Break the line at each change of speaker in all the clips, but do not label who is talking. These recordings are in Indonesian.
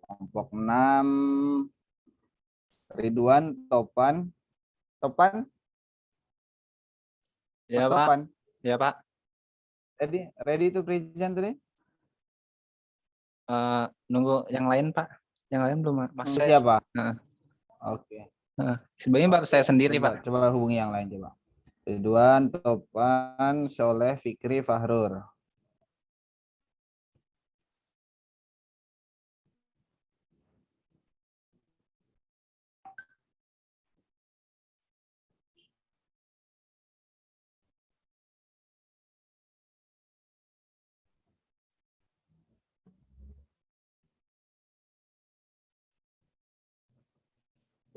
Kelompok 6. Ridwan, Topan. Topan?
Ya,
Mas
Pak.
Topan.
Ya, Pak.
Ready to present today?
Nunggu yang lain, Pak. Yang lain belum, Mas.
Siapa?
Nah.
Oke.
Sebenarnya baru saya sendiri, Pak.
Coba hubungi yang lain, coba. Ridwan, Topan, Soleh, Fikri, Fahrur.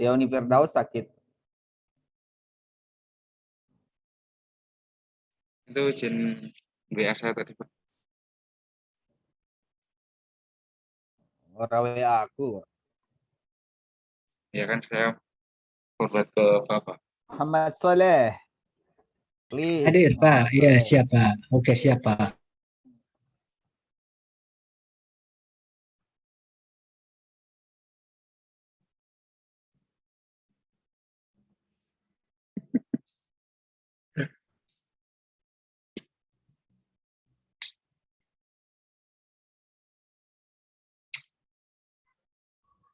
Leoni Firdaus sakit.
Itu izin WA saya tadi, Pak.
Orang WA aku.
Ya kan saya forward ke Bapak.
Muhammad Soleh. Please.
Hadir, Pak. Iya, siapa? Oke, siapa?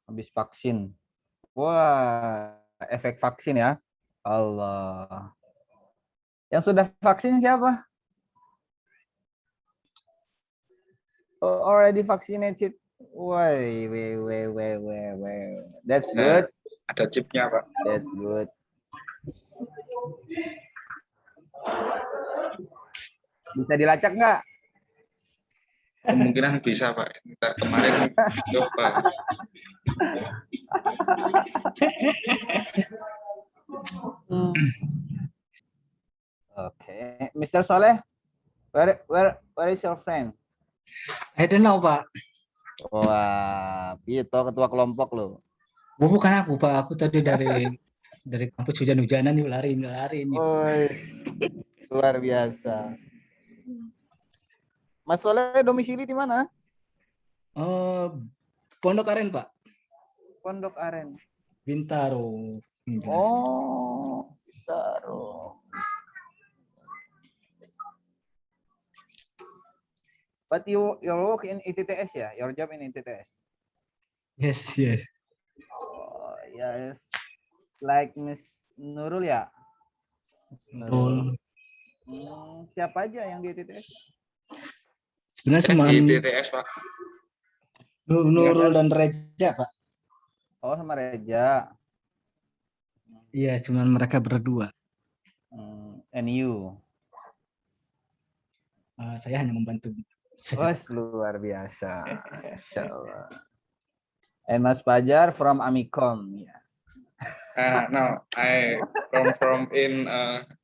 Habis vaksin. Wah, efek vaksin ya. Allah. Yang sudah vaksin siapa? Already vaccinated. Wait. That's good.
Ada chipnya, Pak.
That's good. Bisa dilacak nggak?
Kemungkinan bisa, Pak. Ntar kemarin coba.
Okay, Mr. Soleh, where is your friend?
I don't know, Pak.
Wah, Pito ketua kelompok lo.
Bukan aku, Pak. Aku tadi dari kampus hujan-hujanan nih lari.
Oh, luar biasa. Mas Soleh domisili di mana?
Pondok Aren, Pak.
Pondok Aren.
Bintaro.
Oh, Bintaro. But you work in ITTS ya? Your job in ITTS?
Yes.
Oh, yes. Like Miss Nurul ya? Miss Nurul. Siapa aja yang di ITTS?
Sebenarnya
Saya
cuma
di TTS, Pak.
Nurul dan Reja, Pak.
Oh, sama Reja.
Iya, cuma mereka berdua.
And you?
Saya hanya membantu.
Luar biasa. Masya Allah. And Mas Fajar from Amikom. Yeah.
No, I from in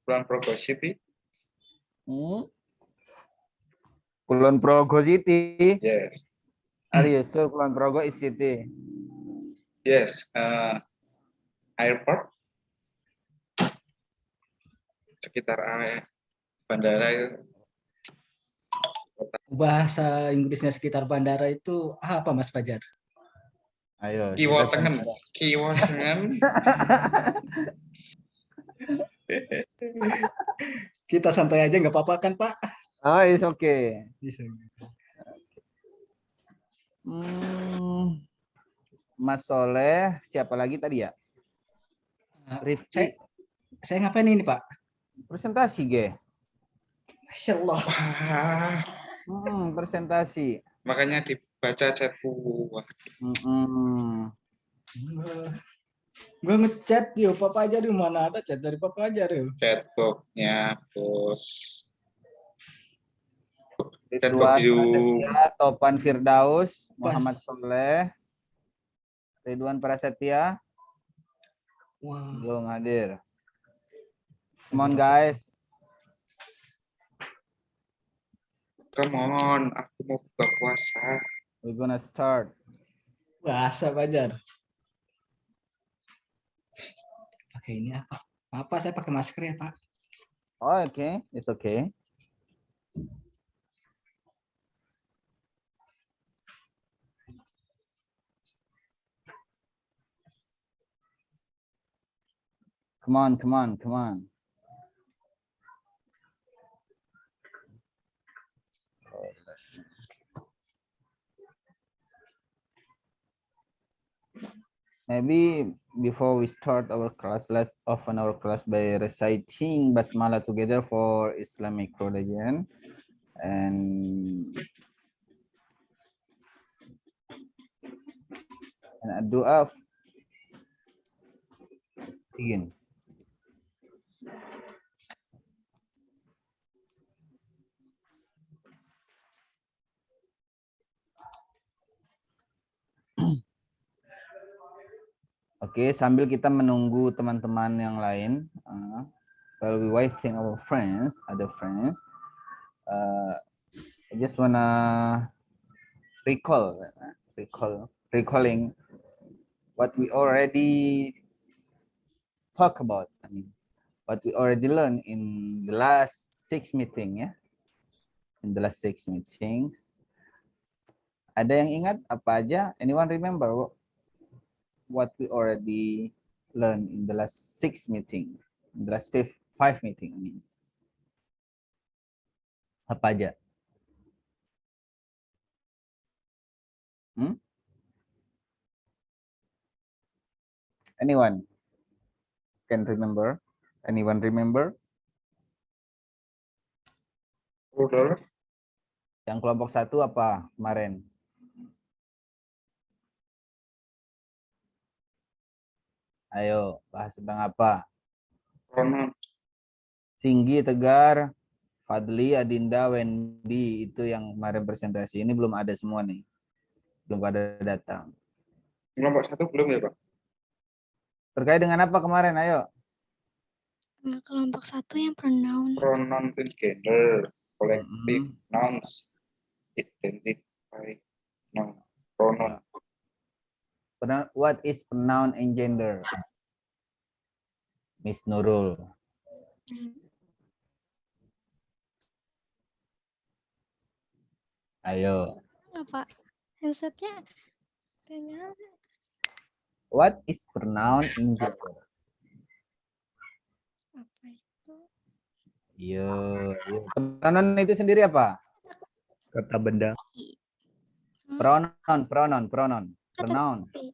Kulon Progo City.
Kulon Progo City.
Yes.
Are you sure Kulon Progo is city?
Yes. Airport. Sekitar bandara itu.
Bahasa Inggrisnya sekitar bandara itu apa, Mas Fajar?
Ayo.
Kiwo Tengen.
Kita santai aja, nggak apa-apa kan, Pak?
Oh, it's okay. Mas Soleh, siapa lagi tadi ya? Rifki.
Saya ngapain ini, Pak?
Presentasi, Ge.
Masya Allah.
Presentasi.
Makanya dibaca chatku.
Gue ngechat yuk, Papa aja di mana ada chat dari Papa aja yuk.
Chatboxnya, bos.
Ridwan Prasetya, Topan Firdaus, Muhammad Soleh, Ridwan Prasetya. Belum hadir. Come on, guys.
Come on, aku mau buka puasa.
We're gonna start.
Puasa, Fajar. Pakai ini apa? Apa saya pakai masker ya, Pak?
Oh, okay. It's okay. Come on, come on, come on. Maybe before we start our class, let's open our class by reciting Basmalah together for Islamic religion. And doa begin. Oke, sambil kita menunggu teman-teman yang lain, while we waiting our friends, other friends, I just wanna recalling what we already talk about. I mean, what we already learned in the last 6 meeting, ya. In the last 6 meetings. Ada yang ingat apa aja? Anyone remember what we already learned in the last 6 meeting, in the last 5 meeting means? Apa aja? Anyone can remember? Anyone remember?
Udah.
Yang kelompok 1 apa kemarin? Ayo, bahas tentang apa?
Pronoun.
Singgi, Tegar, Fadli, Adinda, Wendy, itu yang kemarin presentasi. Ini belum ada semua nih. Belum pada datang.
Kelompok 1 belum ya, Pak?
Terkait dengan apa kemarin? Ayo.
Kelompok 1 yang pronoun.
Pronoun and gender, collective nouns, identify noun, pronoun.
What is pronoun and gender? Miss Nurul. Ayo.
Apa? Headsetnya kayaknya.
What is pronoun and gender?
Apa itu?
Yo. Pronoun itu sendiri apa?
Kata benda.
Pronoun.
Kata
Pronoun.
ganti.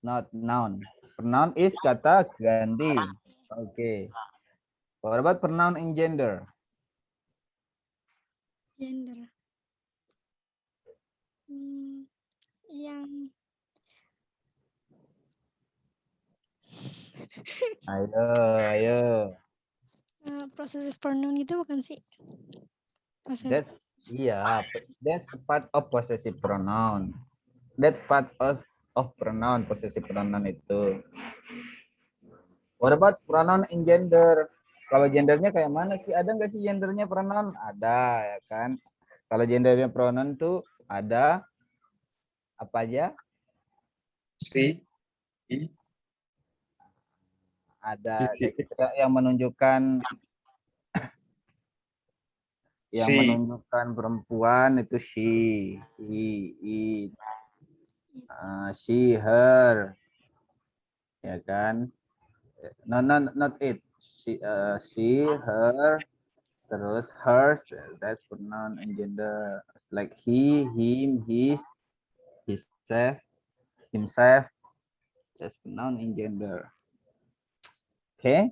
Not noun. Pronoun is kata ganti. Okay. What about pronoun in gender?
Gender. Yang
Ayo.
possessive pronoun itu bukan sih?
That's a part of possessive pronoun. That part of pronoun, possessive pronoun itu. What about pronoun in gender? Kalau gendernya kayak mana sih? Ada nggak sih gendernya pronoun? Ada, ya kan? Kalau gendernya pronoun tuh ada apa aja?
Si, i,
Ada yang menunjukkan menunjukkan perempuan itu she, he, she, her, ya kan? No, not it. She, her, terus hers. That's pronoun and gender. It's like he, him, his, himself. That's pronoun and gender. Okay.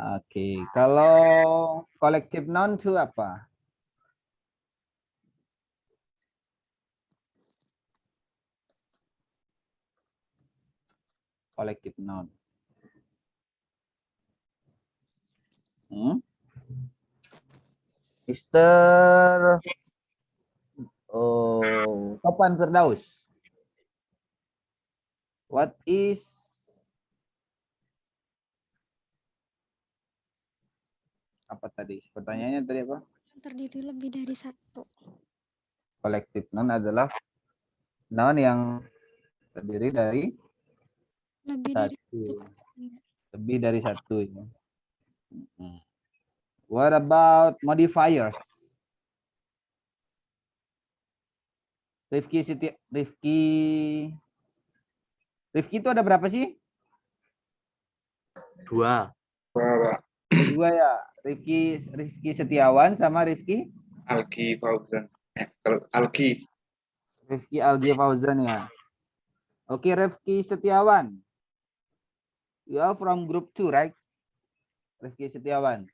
Oke, kalau collective noun itu apa? Collective noun. Mr. Topan Firdaus. What is apa tadi? Pertanyaannya tadi apa?
Terdiri lebih dari satu.
Collective noun adalah noun yang terdiri dari
Lebih dari
satu.
satu.
Lebih dari satu. Ya. What about modifiers? Rifki Rifki itu ada berapa sih?
2.
Pak.
Ada 2 ya. Rifki Setiawan sama Rifki
Algi Fauzan. Kalau Algi.
Rifki Algi Fauzan ya. Oke, Rifki Setiawan. You are from group 2, right? Rifki Setiawan.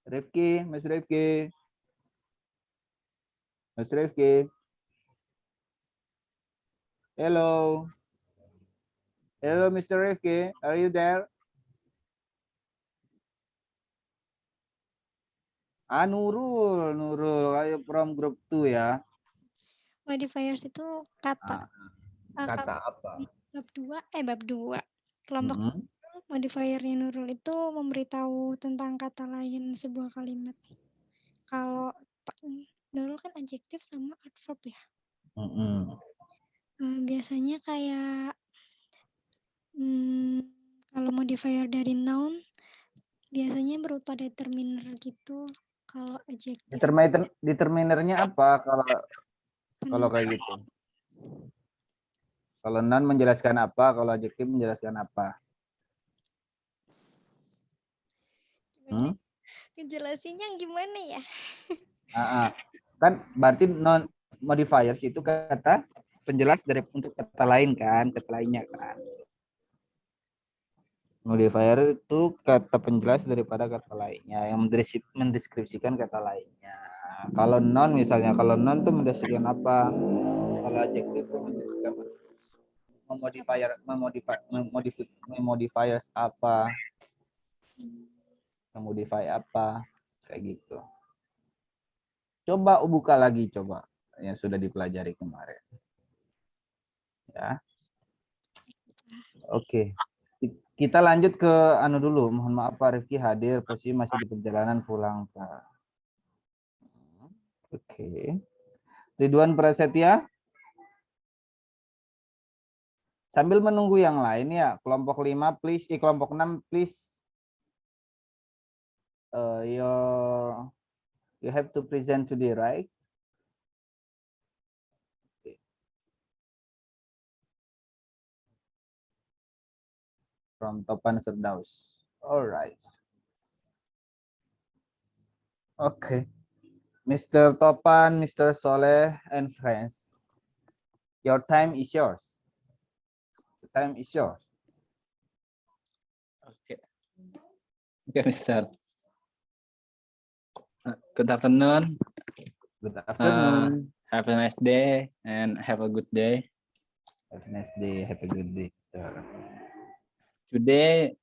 Rifki, Mas Rifki. Mas Rifki. Hello. Hello, Mr. Rifki. Are you there? Nurul, ayo from group 2 ya.
Modifiers itu kata.
Kata apa?
Bab 2. Kelompok modifiernya Nurul itu memberitahu tentang kata lain sebuah kalimat. Kalau Nurul kan adjektif sama adverb ya. Biasanya kayak kalau modifier dari noun biasanya berupa determiner gitu. Kalau adjektif
Determinernya apa kalau kayak gitu? Kalau noun menjelaskan apa, kalau adjektif menjelaskan apa?
Ngejelasinnya gimana ya?
Kan berarti non modifiers itu kata penjelas untuk kata lain kan, kata lainnya kan. Modifier itu kata penjelas daripada kata lainnya yang mendeskripsikan kata lainnya. Kalau non misalnya, kalau non itu mendeskripsikan apa? Kalau adjektif itu mendeskripsikan memodifiers apa? Memodify apa? Kayak gitu. Coba buka lagi coba yang sudah dipelajari kemarin. Ya. Oke. Kita lanjut ke anu dulu. Mohon maaf Pak Rifki hadir, posisi masih di perjalanan pulang Pak. Oke. Ridwan Prasetya. Sambil menunggu yang lain ya, kelompok 5 please, kelompok 6 please. You have to present today, right? From Topan Firdaus. All right. Okay. Mr. Topan, Mr. Soleh, and friends, your time is yours. The time is yours.
Okay. Okay, Mr. Good afternoon.
Good afternoon.
Have a nice day and have a good day.
Have a nice day. Have a good day, sir.
Today,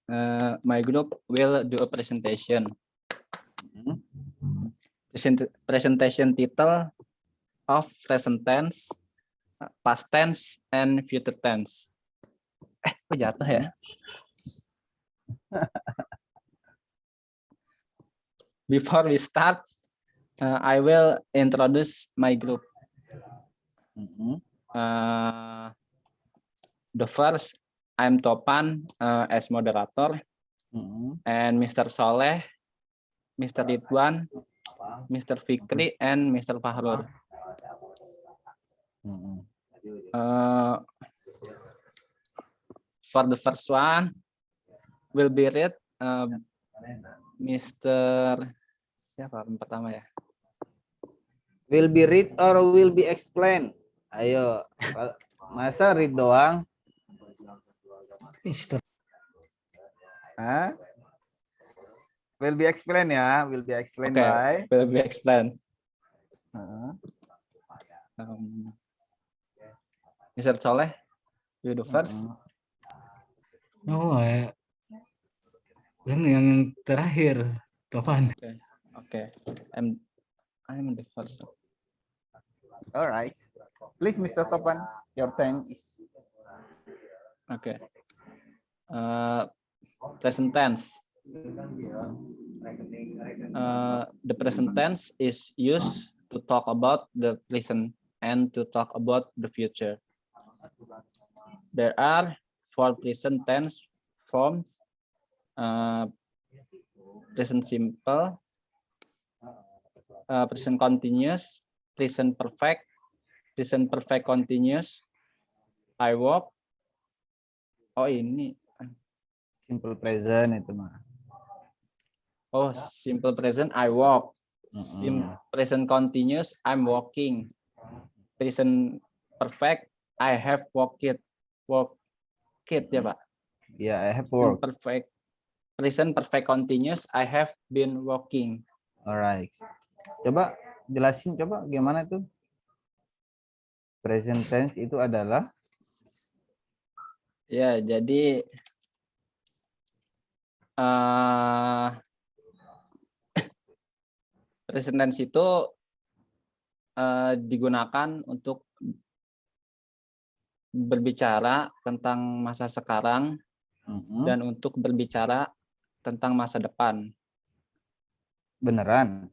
my group will do a presentation. Presentation title of present tense, past tense, and future tense. Kok jatuh ya? Before we start, I will introduce my group. The first, I'm Topan as moderator, and Mr. Soleh, Mr. Ridwan, Mr. Fikri, and Mr. Fahrul. For the first one, will be read Mr. Siapa yang pertama ya?
Will be read or will be explained? Ayo, masa read doang? Hah? Will be explained ya, will be explained by.
Will be explained. Mr. Soleh, you do first.
Yang terakhir, Topan.
Okay. I'm the first.
All right. Please, Mr. Topan, your time is.
Okay. Present tense. The present tense is used to talk about the present and to talk about the future. There are 4 present tense forms: present simple, present continuous, present perfect, present perfect continuous, I walk. Oh ini,
Simple present itu mah.
oh simple present, I walk.
Mm-mm.
Present continuous, I'm walking. Present perfect, I have walked. Walked ya Pak.
Yeah, I have
Present
work.
perfect. Present perfect continuous, I have been walking.
Alright. Coba jelasin coba gimana tuh? Present tense itu adalah
Ya, jadi present tense itu digunakan untuk berbicara tentang masa sekarang dan untuk berbicara tentang masa depan.
beneran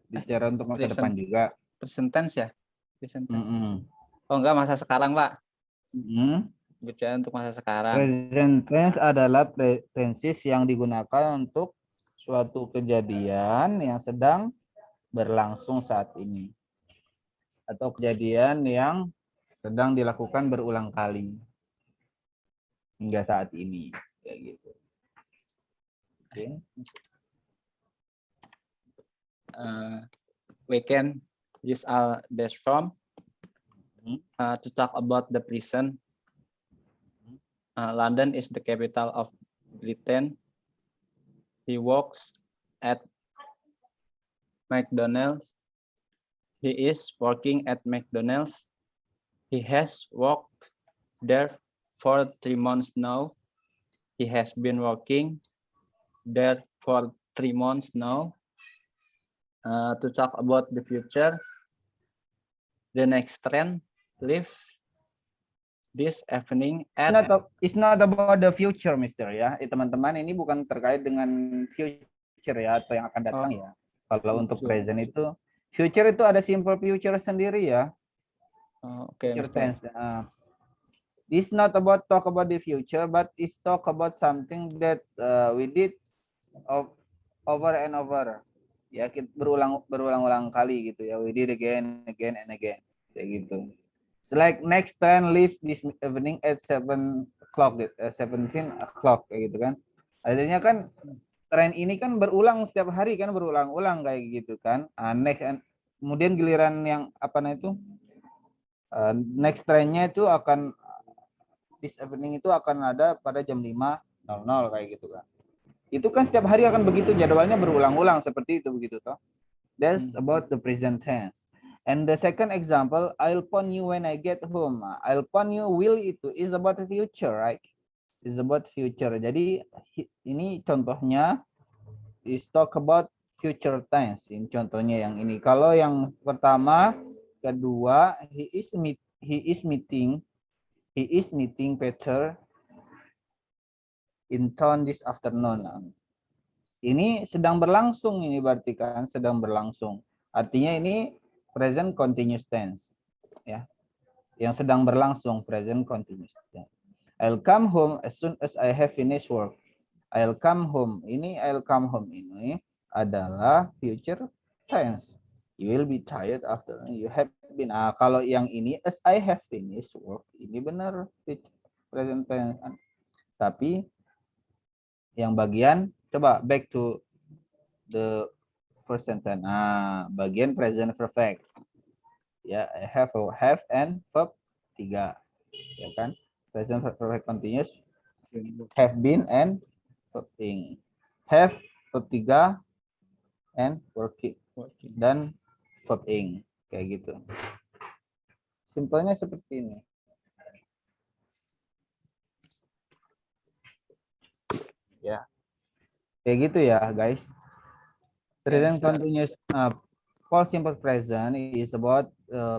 bicara untuk masa
present.
depan juga.
Present tense ya? Present tense.
Mm-mm.
Oh enggak, masa sekarang Pak.
Mm-mm.
Bicara untuk masa sekarang.
Present tense adalah tenses yang digunakan untuk suatu kejadian yang sedang berlangsung saat ini atau kejadian yang sedang dilakukan berulang kali hingga saat ini kayak gitu. Oke.
We can use our dash form to talk about the present. London is the capital of Britain. He works at McDonald's. He is working at McDonald's. He has worked there for 3 months now. He has been working there for 3 months now. To talk about the future, the next trend, live this evening at
It's not about the future, Mister ya. Teman-teman, ini bukan terkait dengan future ya atau yang akan datang ya. Kalau untuk present itu, future itu ada simple future sendiri ya.
Okay,
Future tense. It's not about talk about the future, but it's talk about something that we did over and over. Ya, kita berulang-ulang kali gitu ya. We did again and again kayak gitu. It's like next trend leave this evening at 7 o'clock, 17 o'clock kayak gitu kan. Artinya kan tren ini kan berulang setiap hari kan, berulang-ulang kayak gitu kan. Next, kemudian giliran yang apa namanya itu next trendnya itu akan this evening itu akan ada pada jam 5.00 kayak gitu kan. Itu kan setiap hari akan begitu, jadwalnya berulang-ulang seperti itu begitu toh. That's about the present tense. And the second example, I'll phone you when I get home. I'll phone you will itu is about the future, right? Is about future. Jadi ini contohnya is talk about future tense. Ini contohnya yang ini. Kalau yang pertama, kedua, he is meeting Peter in town this afternoon. Ini sedang berlangsung, ini berarti kan sedang berlangsung. Artinya ini present continuous tense. Ya. Yang sedang berlangsung, present continuous tense. I'll come home as soon as I have finished work. I'll come home. I'll come home ini adalah future tense. You will be tired after you have been. Kalau yang ini as I have finished work, ini benar present tense. Tapi yang bagian coba back to the first sentence. Bagian present perfect. Ya, I have and verb 3. Ya kan? Present perfect continuous have been and verb ing. Have verb 3 and working dan verb ing kayak gitu. Simpelnya seperti ini. Ya. Kayak gitu ya, guys. Present continuous past simple present is about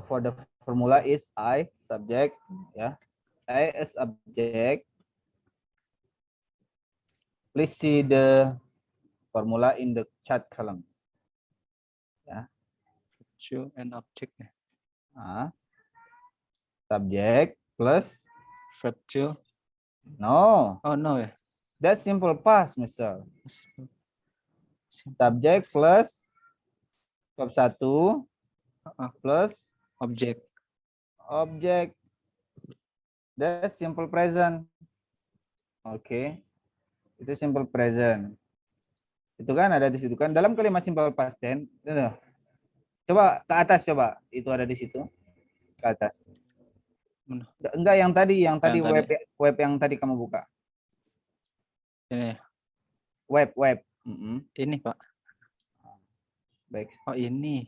for the formula is I subject ya. I as object. Please see the formula in the chat column. Ya.
Virtue and object.
Subject plus
Virtue.
no.
Oh no ya.
That's simple past, Mister. Subject plus verb 1 plus
object.
object. That's simple present. Oke. Itu simple present. Itu kan ada di situ kan. Dalam kalimat simple past tense, coba ke atas coba. Itu ada di situ. Ke atas.
Mana?
Enggak yang tadi
Yang tadi.
web yang tadi kamu buka.
Ini,
Web.
ini Pak.
Baik.
Oh ini.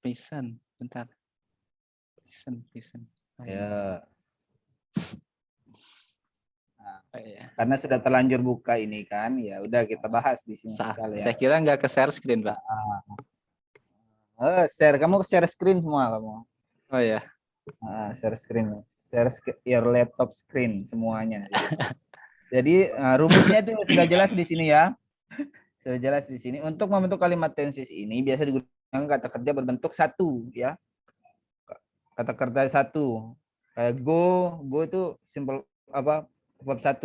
Present. Bentar. Present. Oh, ini.
Ya.
Oh, iya.
Karena sudah terlanjur buka ini kan, ya udah kita bahas di sini sekalian.
Saya kira nggak ke share screen, Pak.
Kamu share screen semua kamu.
Oh ya.
Share screen, your laptop screen semuanya. Jadi rumusnya itu sudah jelas di sini ya. Sudah jelas di sini. Untuk membentuk kalimat tenses ini biasa digunakan kata kerja berbentuk satu ya. Kata kerja satu. Kayak go itu simple verb 1.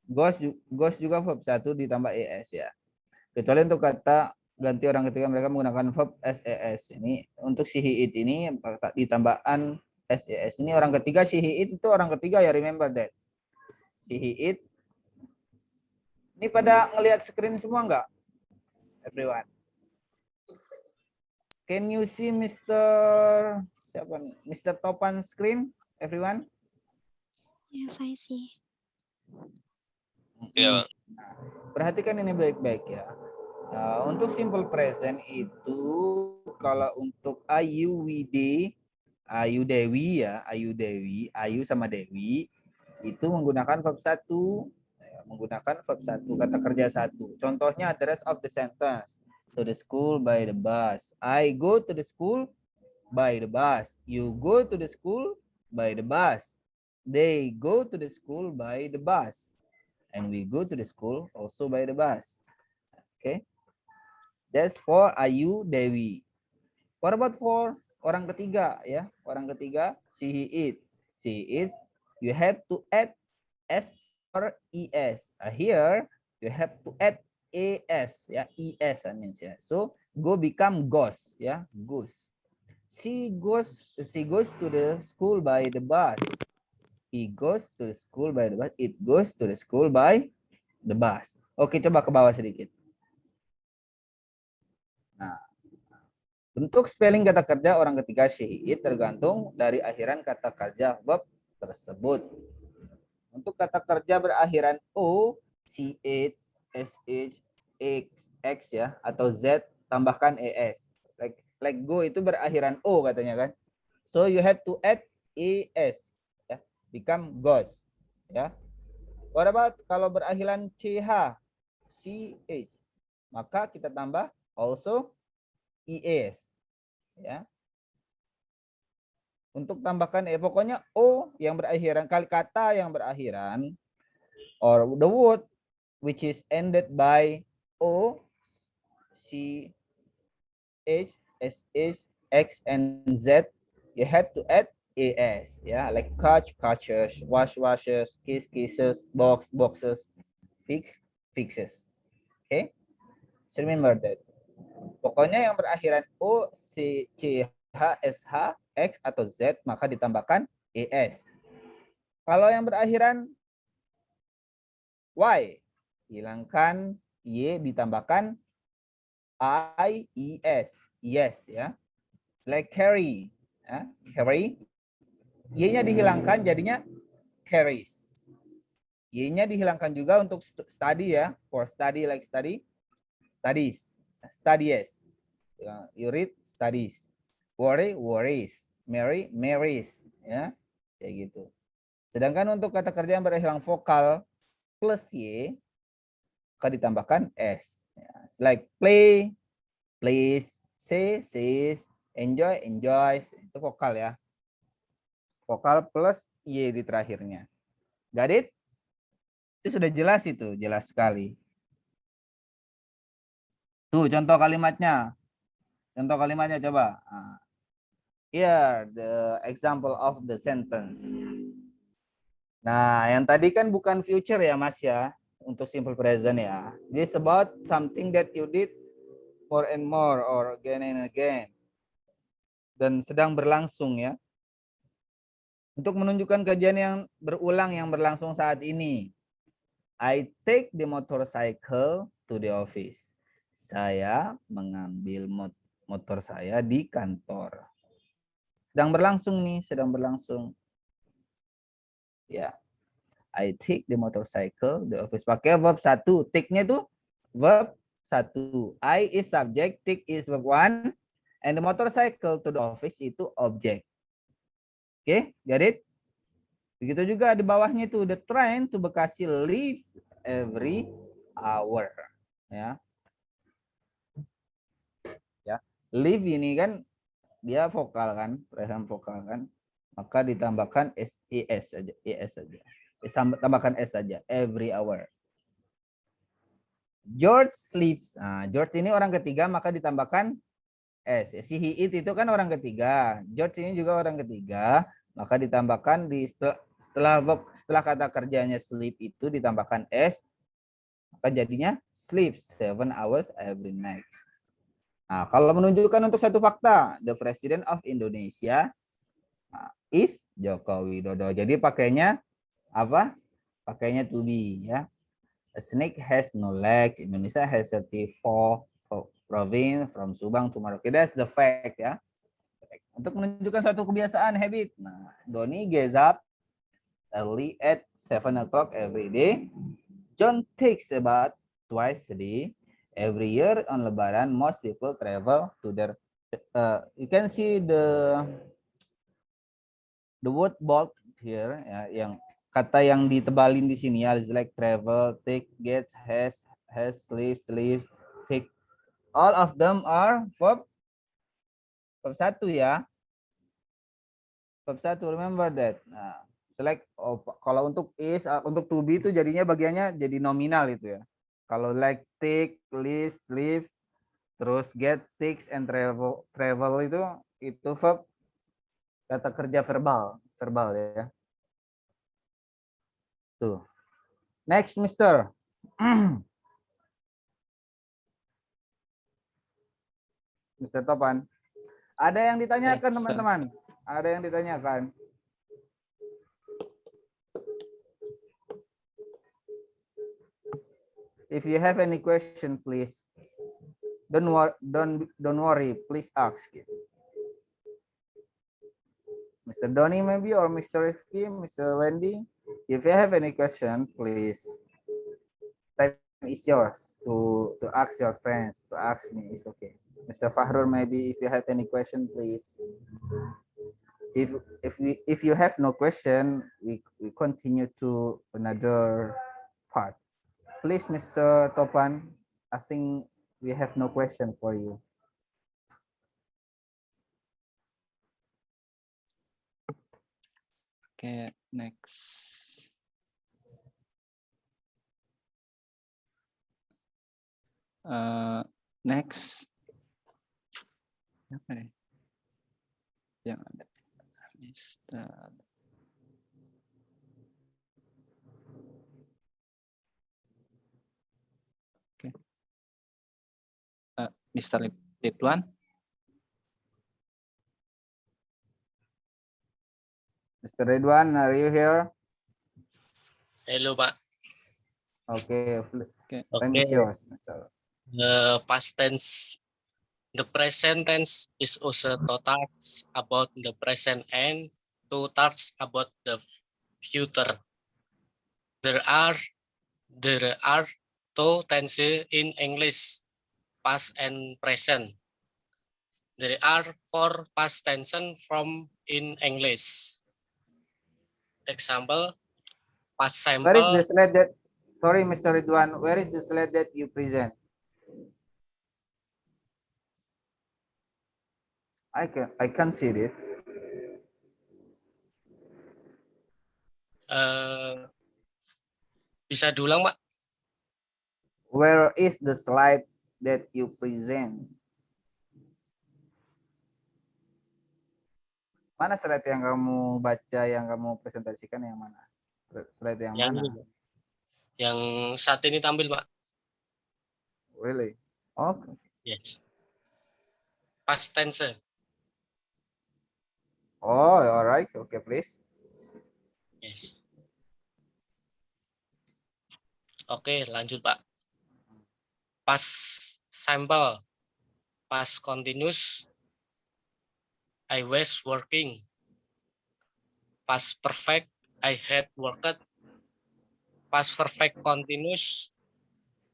Goes juga verb 1 ditambah es ya. Kecuali untuk kata ganti orang ketiga mereka menggunakan verb ses. Ini untuk si he it ini ditambahan ses. Ini orang ketiga, si he it itu orang ketiga ya, remember that. Si he it. Ini pada ngelihat screen semua enggak? Everyone. Can you see Mr. Topan screen? Everyone?
Yes, I see.
Ya.
Perhatikan ini baik-baik ya. Untuk simple present itu kalau untuk Ayu Widi, Ayu Dewi ya, Ayu sama Dewi itu menggunakan verb 1, menggunakan verb 1, kata kerja 1. Contohnya the rest of the sentence. To the school by the bus. I go to the school by the bus. You go to the school by the bus. They go to the school by the bus. And we go to the school also by the bus. Okay. That's for Ayu Dewi. What about for orang ketiga ya? Orang ketiga, she he it. She it, you have to add s or es. Here you have to add as ya, es means ya. So go become goes ya, goes. She goes to the school by the bus. He goes to the school by the bus. It goes to the school by the bus. Oke, coba ke bawah sedikit. Nah, bentuk spelling kata kerja orang ketiga she it tergantung dari akhiran kata kerja verb tersebut. Untuk kata kerja berakhiran o, ch, sh, x ya, atau z tambahkan es. Like go itu berakhiran o katanya kan. So you have to add es. Become goes ya. What about kalau berakhiran ch, maka kita tambah also es ya. Untuk tambahkan pokoknya o yang berakhiran, kata yang berakhiran or the word which is ended by o, ch, sh, x and z, you have to add as ya, like catch, catches, washes, kisses, boxes, fixes. Okay, so remember that. Pokoknya yang berakhiran o, c, ch, sh, x atau z maka ditambahkan es. Kalau yang berakhiran y, hilangkan y ditambahkan ies, yes ya. Like carry, ya. Carry, y-nya dihilangkan jadinya carries. Y-nya dihilangkan juga untuk study ya, for study like study, studies. You read studies. Worry, worries. Marry, marries. Ya, kayak gitu. Sedangkan untuk kata kerja yang berakhiran vokal plus y, maka ditambahkan s. Ya, like play, plays, say, says, enjoy, enjoys. Itu vokal ya. Vokal plus y di terakhirnya. Got it? Itu sudah jelas itu, jelas sekali. Tuh contoh kalimatnya. Contoh kalimatnya coba. Here the example of the sentence. Nah, yang tadi kan bukan future ya Mas ya, untuk simple present ya. This about something that you did more and more or again and again. Dan sedang berlangsung ya. Untuk menunjukkan kejadian yang berulang yang berlangsung saat ini. I take the motorcycle to the office. Saya mengambil motor saya di kantor. Sedang berlangsung nih, sedang berlangsung. Ya. I take the motorcycle the office. Pakai verb 1. Take-nya tuh verb 1. I is subject, take is verb 1, and the motorcycle to the office itu objek. Oke, get it? Begitu juga di bawahnya itu the train to Bekasi leaves every hour. Ya. Ya. Leave ini kan dia vokal kan, present vokal kan. Maka ditambahkan es saja, es saja. Tambahkan S saja, every hour. George sleeps. Nah, George ini orang ketiga, maka ditambahkan S. Si he it itu kan orang ketiga. George ini juga orang ketiga, maka ditambahkan di setelah kata kerjanya sleep itu ditambahkan S, maka jadinya sleeps 7 hours every night. Nah, kalau menunjukkan untuk satu fakta, the president of Indonesia is Joko Widodo. Jadi pakainya apa? Pakainya to be ya. A snake has no legs. Indonesia has 34 province from Subang to Merauke. That's the fact ya. Untuk menunjukkan satu kebiasaan habit. Nah, Doni gets up early at 7 o'clock every day. John takes a bath twice a day. Every year on Lebaran, most people travel to their. You can see the word bold here ya, yang kata yang ditebalin di sini ya, is like travel, take, get, has, sleep, take. All of them are verb 1 ya. Verb 1, remember that. Nah, select kalau untuk is, untuk to be itu jadinya bagiannya jadi nominal itu ya. Kalau like take, live, sleep, terus get, takes, and travel itu verb kata kerja verbal ya. Tuh. Next, Mister. Mr. Topan. Ada yang ditanyakan, teman-teman? Ada yang ditanyakan? If you have any question, please. Don't worry, please ask. Mr. Donny maybe, or Mr. Rifki, Mr. Wendy. If you have any question, please. Time is yours to ask your friends, to ask me, it's okay. Mr. Fahrur, maybe if you have any question, please. If you have no question, we continue to another part. Please, Mr. Topan, I think we have no question for you.
Okay, next. Next. Apa nih? Yang ada. Mr. Okay. Mr. Ridwan.
Mr. Ridwan, are you here?
Hello, Pak.
Okay.
Okay.
Time is yours, Mr.
The past tense, the present tense is also two parts about the present and two parts about the future. There are two tenses in English, past and present. There are 4 past tenses from in English. Example, past simple.
Where is the slide that? Sorry, Mr. Ridwan. Where is the slide that you present? I can't see it.
Bisa diulang, Pak?
Where is the slide that you present? Mana slide yang kamu baca, yang kamu presentasikan, yang mana? Slide yang mana?
Ini, yang saat ini tampil, Pak.
Really? Okay.
Yes. Past tense.
Oh, all right. Okay, please.
Yes. Oke, lanjut Pak. Past simple, past continuous, I was working. Past perfect, I had worked. Past perfect continuous,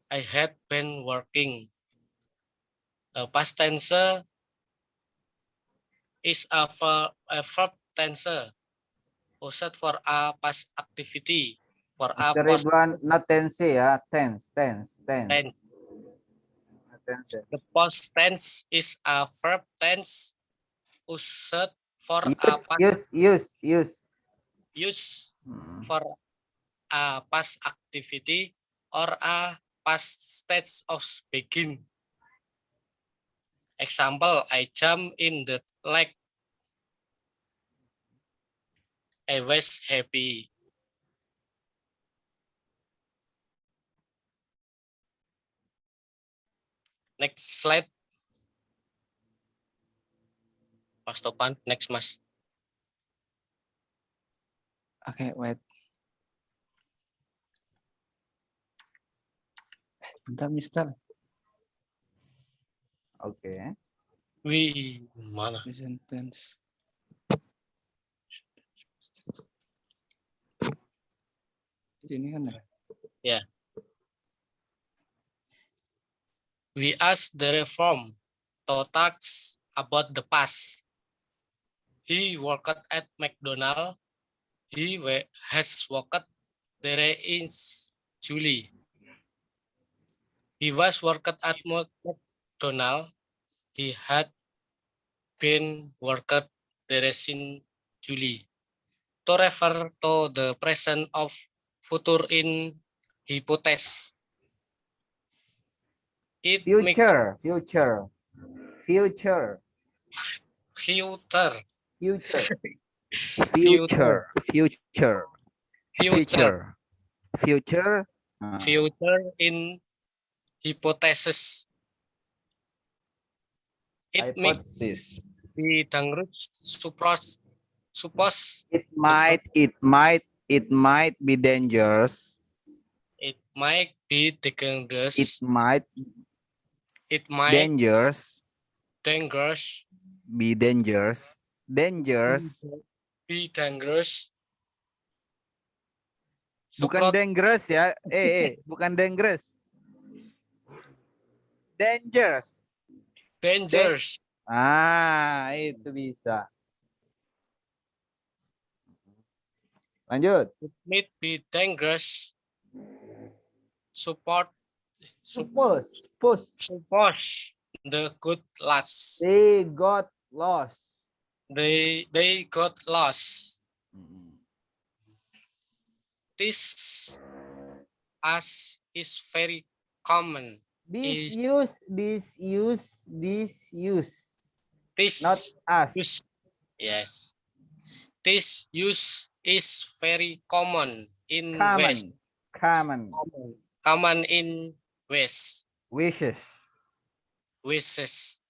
I had been working. Past tense is a verb tense used for a past activity, for a
Mr.
past
Ridwan, not tense ya, tense.
tense.
Not tense.
The past tense is a verb tense used for a past
Use.
use
Hmm.
for a past activity or a past state of begin. Example, I jump in the lake. I was happy. Next slide. Mas Topan, next Mas.
Okay, wait. Bentar, Mister.
Oke.
Mana?
Present tense. Ini kan ya?
We asked the reform to talk about the past. He worked at McDonald's. He has worked there in July. He was worked at McDonald's. He had been worked there in July. To refer to the present of future in hypothesis. It makes
Future.
future. Future in hypothesis. It makes
Hypothesis.
the dangerous suppose
It might be dangerous.
it might be dangerous.
It might
It might
dangerous.
dangerous.
Be dangerous. Dangerous.
Be dangerous.
Bukan dangerous ya. Bukan dangerous. Dangerous.
Dangerous.
Itu bisa. Lanjut.
It might be dangerous. Suppose the good loss.
They got lost.
They got lost. This as is very common.
This
Is-
use.
This
Not us.
use, yes. This use is very common in West. Common in West.
Wishes.
Wishes.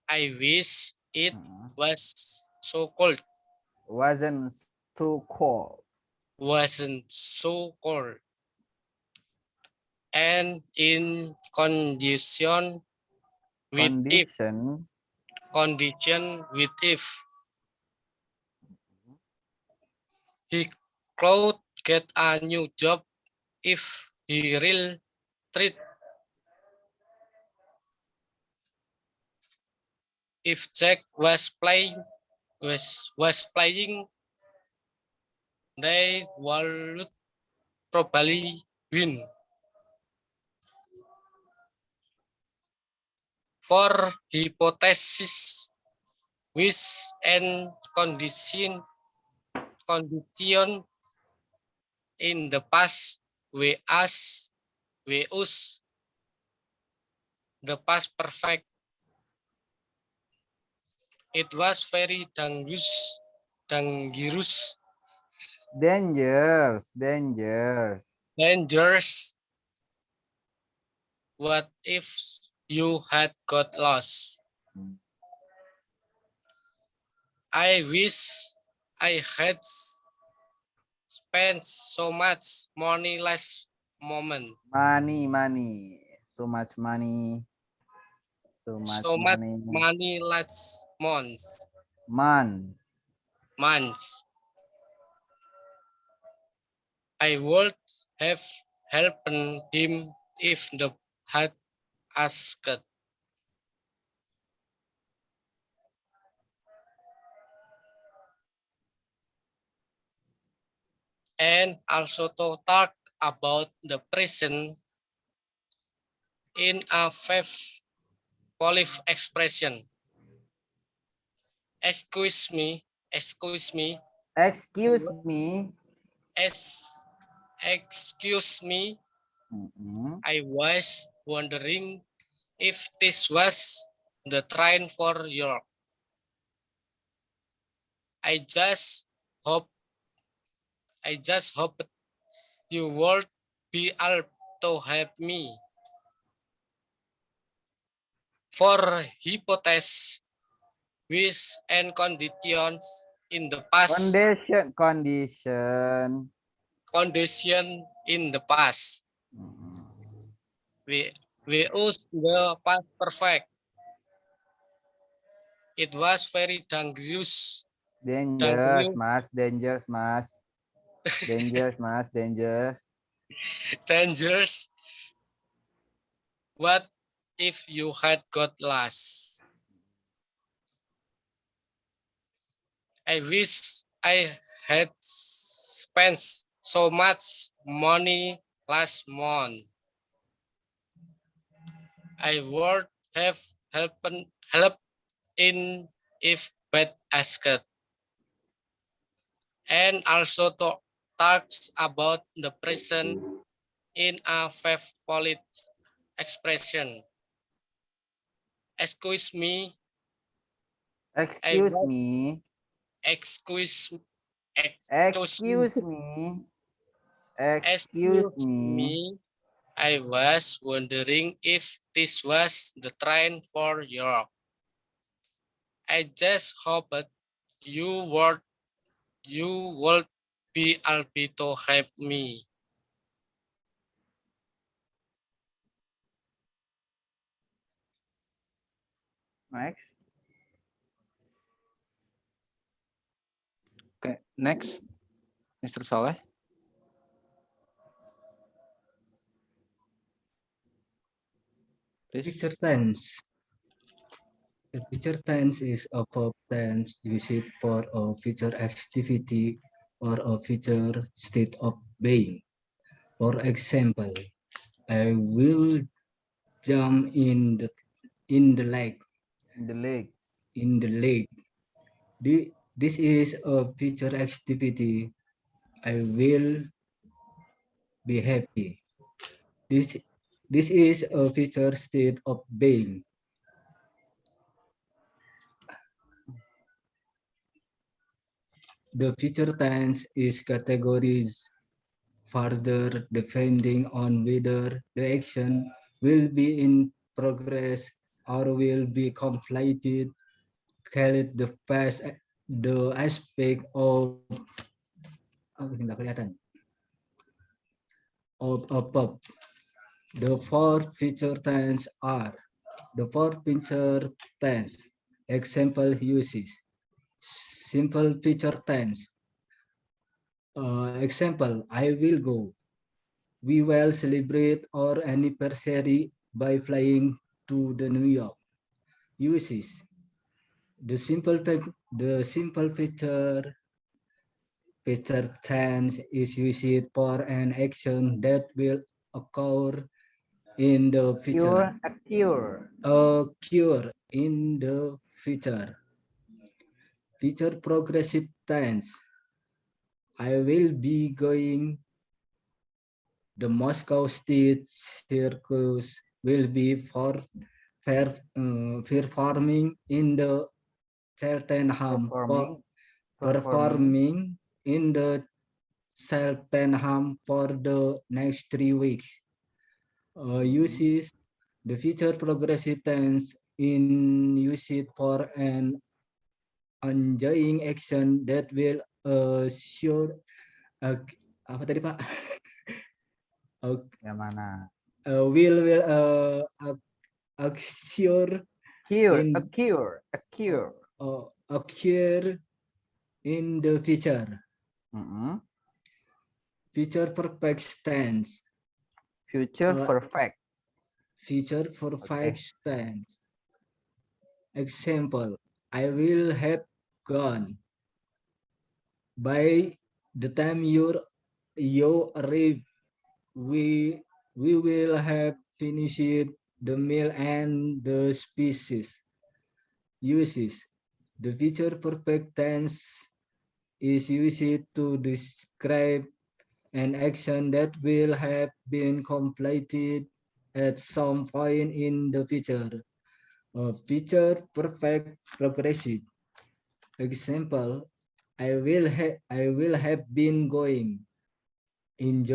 I wish it was so cold.
Wasn't too cold.
Wasn't so cold. And in condition with if he could get a new job if he real treat. If Jack was playing, they would probably win. For hypothesis, which and condition in the past, we use the past perfect. It was very dangerous. What if you had got lost? I wish I had spent so much money last moment.
Money. So much money. So much
So much
money.
money last months.
Months.
I would have helped him if the had asked. And also to talk about the present in a polite expression. Excuse me.
Excuse me.
Excuse me.
Mm-mm.
I was wondering if this was the train for York. I just hope you would be able to help me. For hypotheses, wishes, and conditions in the past. Condition in the past.
Mm-mm.
We use the past perfect. It was very dangerous.
Dangerous, mas. Dangerous.
Dangerous. What if you had got lost? I wish I had spent so much money last month. I would have helped in if bad asked. And also to talks about the present in a polite expression. Excuse me.
Excuse me.
Excuse
Excuse me. Excuse
excuse
me.
me. I was wondering if this was the train for York. I just hoped you would be able to help me.
Next.
Okay, next, Mr. Soleh.
Future
Please.
tense. The future tense is a verb tense used for a future activity or a future state of being. For example, I will jump in the lake.
In the lake.
This is a future activity. I will be happy. This is a future state of being. The future tense is categorized further depending on whether the action will be in progress or will be completed. Call the past the aspect of a verb. The four future tense are the four future tense. Example uses simple future tense. Example, I will go. We will celebrate our anniversary by flying to the New York. Uses the simple future tense is used for an action that will occur in the future. Occur in the future. Future progressive tense. I will be going. The Moscow State Circus will be performing in the Cheltenham performing in the Cheltenham for the next 3 weeks. Uses the future progressive tense in use it for an ongoing action that will assure apa tadi Pak?
Yang mana?
Will assure
Cure,
In-
a cure, a cure.
occur in the future.
Mm-mm.
Future perfect tense.
Future
Uh,
perfect.
Future perfect tense. Example, I will have gone. By the time you arrive, we will have finished the meal and the species uses. The future perfect tense is used to describe an action that will have been completed at some point in the future. Future perfect progressive. Example, I will have been going. In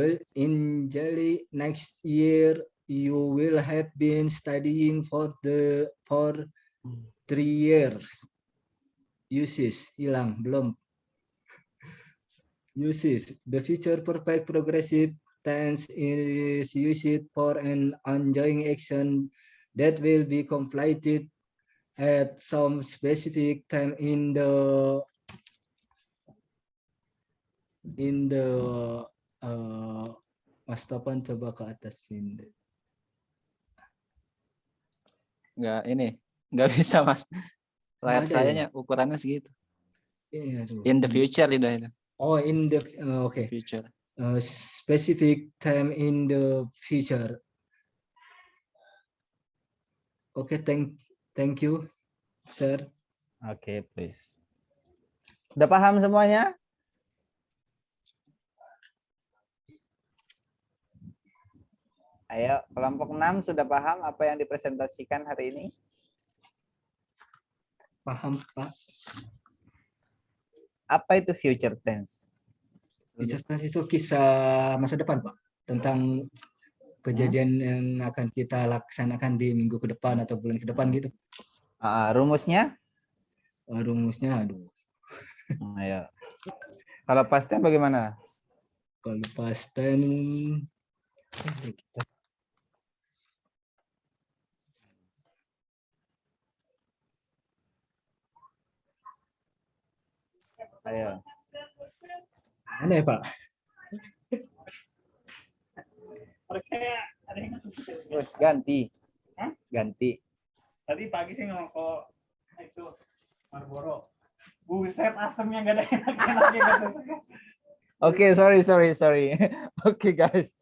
July next year, you will have been studying for 3 years. Uses hilang belum. Uses the future perfect progressive tense is used for an ongoing action that will be completed at some specific time in the Mas Topan coba ke atas ini.
Nggak bisa Mas. Layar
Ada
saya
ya?
ukurannya segitu.
Iya, aduh.
In the future itu.
Oh, in the okay.
Future.
Specific time in the future. Okay, thank you, sir.
Oke, please. Udah paham semuanya? Ayo, kelompok 6 sudah paham apa yang dipresentasikan hari ini?
Paham, Pak?
Apa itu future tense?
Future tense itu kisah masa depan, Pak. Tentang kejadian yang akan kita laksanakan di minggu ke depan atau bulan ke depan gitu.
Rumusnya?
Rumusnya, aduh.
Ayo. Kalau past tense bagaimana?
Kalau past tense,
Ayo.
mana ya, Pak?
Terus ganti. Ganti.
Tadi pagi sih ngerokok itu Marlboro. Buset, asemnya gak ada enak-enaknya.
Oke, sorry. Oke, guys.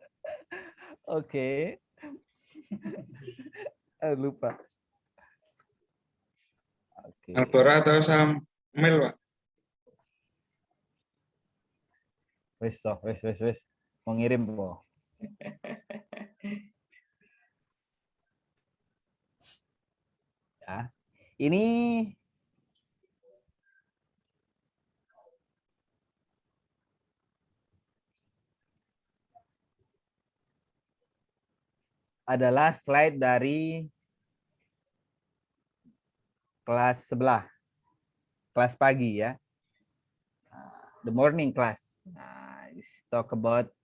Oke. Lupa. Oke.
Marlboro atau Samil, Pak?
Wes. Mau ngirim, Po. Ya. Ini adalah slide dari kelas sebelah. Kelas pagi ya. The morning class. Talk about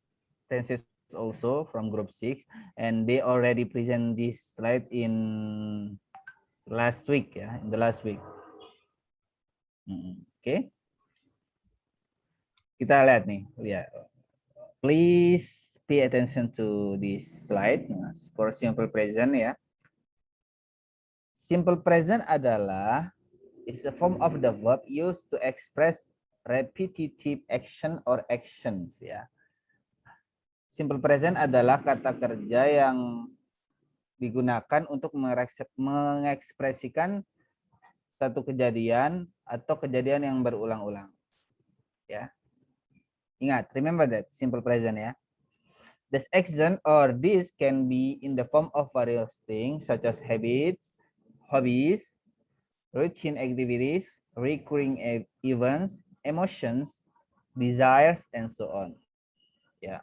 tenses also from group 6 and they already present this slide in last week ya, in the last week. Oke. Kita lihat nih, lihat. Please pay attention to this slide for simple present ya. Simple present adalah is a form of the verb used to express repetitive action or actions ya. Simple present adalah kata kerja yang digunakan untuk mengekspresikan satu kejadian atau kejadian yang berulang-ulang. Ya. Ingat, remember that simple present ya. This action or this can be in the form of various things such as habits, hobbies, routine activities, recurring events, emotions, desires, and so on. Ya.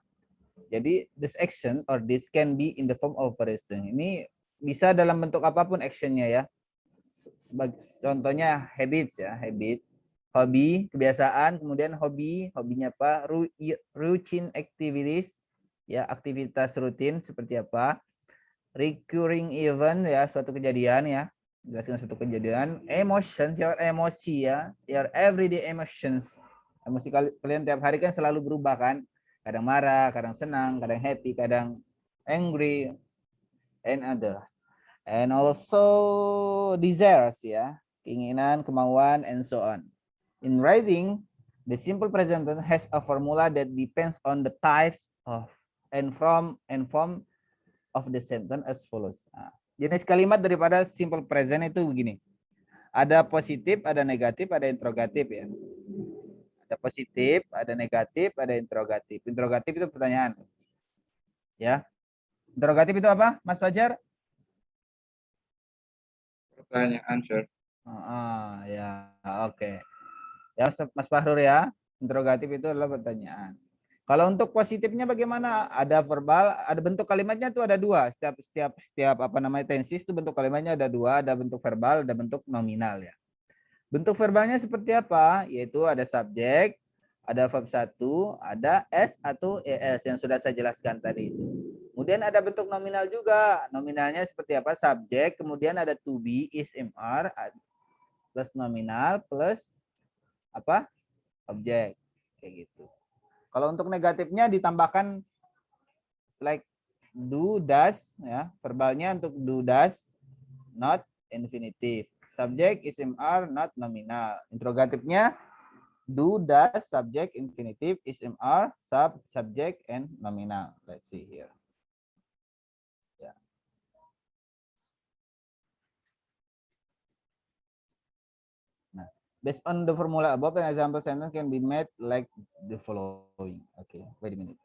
Jadi this action or this can be in the form of various things. Ini bisa dalam bentuk apapun actionnya ya. Sebagai contohnya habits ya, habits. Hobi, kebiasaan, kemudian hobinya apa? Routine activities, ya, aktivitas rutin seperti apa? Recurring event, ya, suatu kejadian, ya, jelaskan suatu kejadian. Emotions, your emosi, ya, your everyday emotions. Emosi kalian tiap hari kan selalu berubah kan? Kadang marah, kadang senang, kadang happy, kadang angry, and others. And also desires, ya, keinginan, kemauan, and so on. In writing, the simple present tense has a formula that depends on the types of and form of the sentence as follows. Nah, jenis kalimat daripada simple present itu begini. Ada positif, ada negatif, ada interrogatif, ya. Ada positif, ada negatif, ada interrogatif. Interrogatif itu pertanyaan. Ya. Interrogatif itu apa, Mas Fajar?
Pertanyaan, sir.
Ya, oke. Ya, Mas Fahrur, ya. Interrogatif itu adalah pertanyaan. Kalau untuk positifnya bagaimana? Ada verbal, ada bentuk kalimatnya tuh ada dua. Setiap apa namanya tenses itu bentuk kalimatnya ada dua, ada bentuk verbal, ada bentuk nominal, ya. Bentuk verbalnya seperti apa? Yaitu ada subjek, ada verb 1, ada S atau ES yang sudah saya jelaskan tadi itu. Kemudian ada bentuk nominal juga. Nominalnya seperti apa? Subjek, kemudian ada to be, is, are, plus nominal, plus apa? Objek. Kayak gitu. Kalau untuk negatifnya ditambahkan like do, does, ya. Verbalnya untuk do, does, not infinitive. Subject, is, are, not nominal. Interrogatifnya do, does, subject, infinitive, is, are, subject, and nominal. Let's see here. Yeah. Nah, based on the formula above, an example sentence can be made like the following. Okay, wait a minute.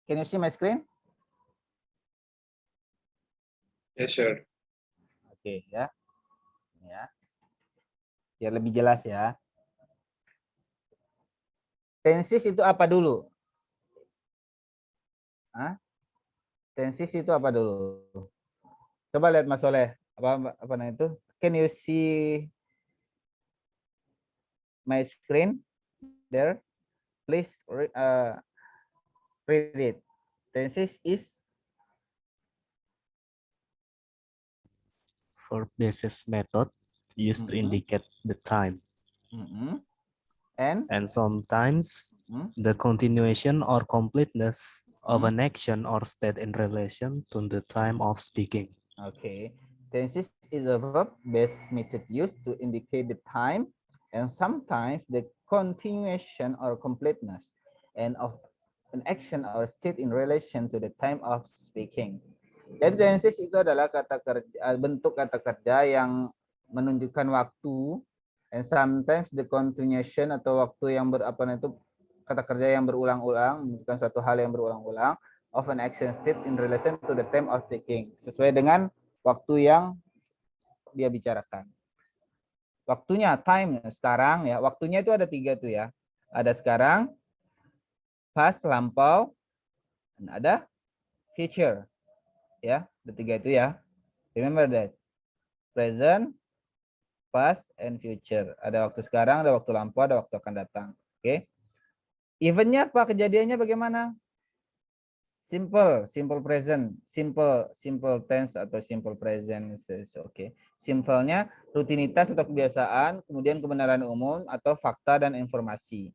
Can you see my screen?
Yes, sir.
Oke, ya. Ya. Biar lebih jelas, ya. Tenses itu apa dulu? Hah? Tenses itu apa dulu? Coba lihat Mas Soleh. Apa namanya itu? Can you see my screen there? Please read it. Tenses is
verb basis method used to indicate the time. And sometimes the continuation or completeness of an action or state in relation to the time of speaking.
Okay. Tenses is a verb-based method used to indicate the time and sometimes the continuation or completeness and of an action or state in relation to the time of speaking. Jadi tenses itu adalah kata kerja, bentuk kata kerja yang menunjukkan waktu, and sometimes the continuation atau waktu yang kata kerja yang berulang-ulang, menunjukkan suatu hal yang berulang-ulang, of an action state in relation to the time of speaking, sesuai dengan waktu yang dia bicarakan. Waktunya, time, sekarang, ya. Waktunya itu ada 3 tuh, ya. Ada sekarang, past, lampau, dan ada future. Ya, ada 3 itu, ya. Remember that. Present, past, and future. Ada waktu sekarang, ada waktu lampau, ada waktu akan datang. Oke. Eventnya apa? Kejadiannya bagaimana? Simple present, simple tense atau simple present. Oke. Simpelnya rutinitas atau kebiasaan, kemudian kebenaran umum atau fakta dan informasi.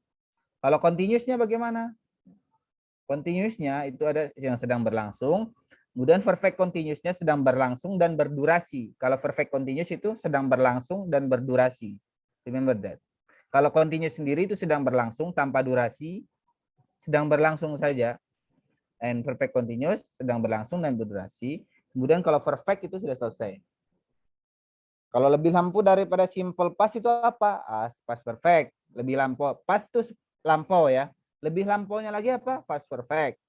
Kalau continuousnya bagaimana? Continuousnya itu ada yang sedang berlangsung. Kemudian perfect continuousnya sedang berlangsung dan berdurasi. Kalau perfect continuous itu sedang berlangsung dan berdurasi. Remember that. Kalau continuous sendiri itu sedang berlangsung tanpa durasi, sedang berlangsung saja. And perfect continuous sedang berlangsung dan berdurasi. Kemudian kalau perfect itu sudah selesai. Kalau lebih lampau daripada simple past itu apa? Past perfect. Lebih lampau. Past itu lampau, ya. Lebih lampaunya lagi apa? Past perfect.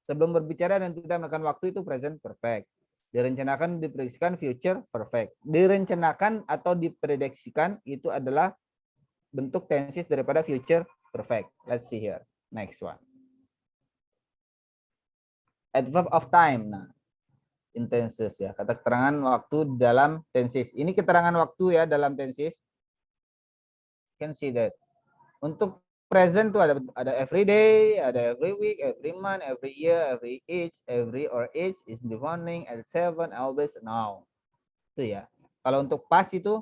Sebelum berbicara dan tidak melakukan waktu itu present perfect. Direncanakan, diprediksikan future perfect. Direncanakan atau diprediksikan itu adalah bentuk tenses daripada future perfect. Let's see here. Next one. adverb of time. Nah, in tenses ya, kata keterangan waktu dalam tenses. Ini keterangan waktu ya dalam tenses. Can see that. Untuk present tuh ada every day, ada every week, every month, every year, every age, every or age, is in the morning, at 7, always, now. Itu ya. Kalau untuk past itu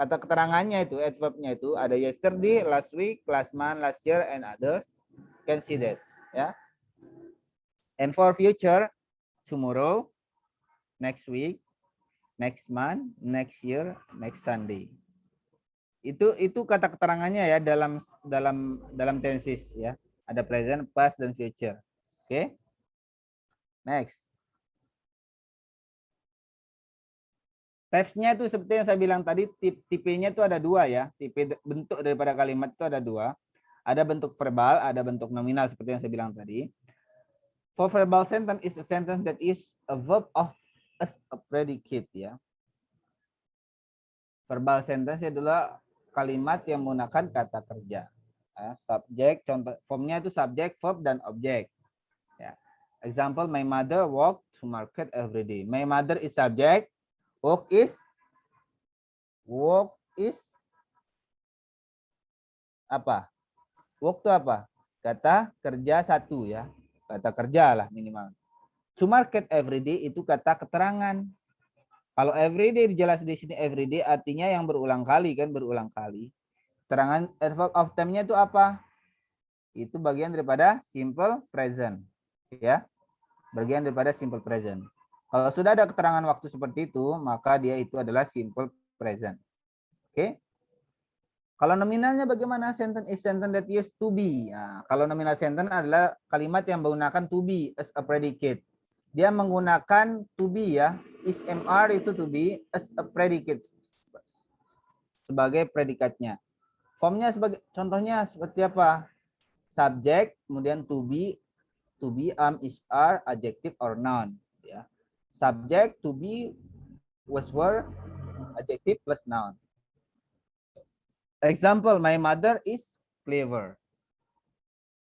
kata keterangannya itu adverbnya itu ada yesterday, last week, last month, last year, and others. Can see that ya. And for future, tomorrow, next week, next month, next year, next Sunday. Itu kata keterangannya ya dalam tenses ya. Ada present, past, dan future. Oke. Next. Types-nya itu seperti yang saya bilang tadi, tipenya itu ada dua ya. Tipe bentuk daripada kalimat itu ada dua. Ada bentuk verbal, ada bentuk nominal seperti yang saya bilang tadi. For verbal sentence is a sentence that is a verb of as a predicate ya. Verbal sentence adalah kalimat yang menggunakan kata kerja. Subjek, contoh formnya itu subjek, verb, dan objek. Ya. Example, my mother walk to market every day. My mother is subject, walk is apa? Walk itu apa? Kata kerja satu ya. Kata kerja lah minimal. To market every day itu kata keterangan. Kalau everyday dijelas di sini everyday artinya yang berulang kali kan, berulang kali. Keterangan adverb of time-nya itu apa? Itu bagian daripada simple present. Ya. Bagian daripada simple present. Kalau sudah ada keterangan waktu seperti itu, maka dia itu adalah simple present. Oke. Kalau nominalnya bagaimana? Sentence is sentence that used to be. Nah, kalau nominal sentence adalah kalimat yang menggunakan to be as a predicate. Dia menggunakan to be ya. Is MR itu to be as a predicate sebagai predikatnya. Formnya sebagai contohnya seperti apa? Subject, kemudian to be, is are, adjective or noun ya. Subject, to be, was were, adjective plus noun. Example, my mother is clever.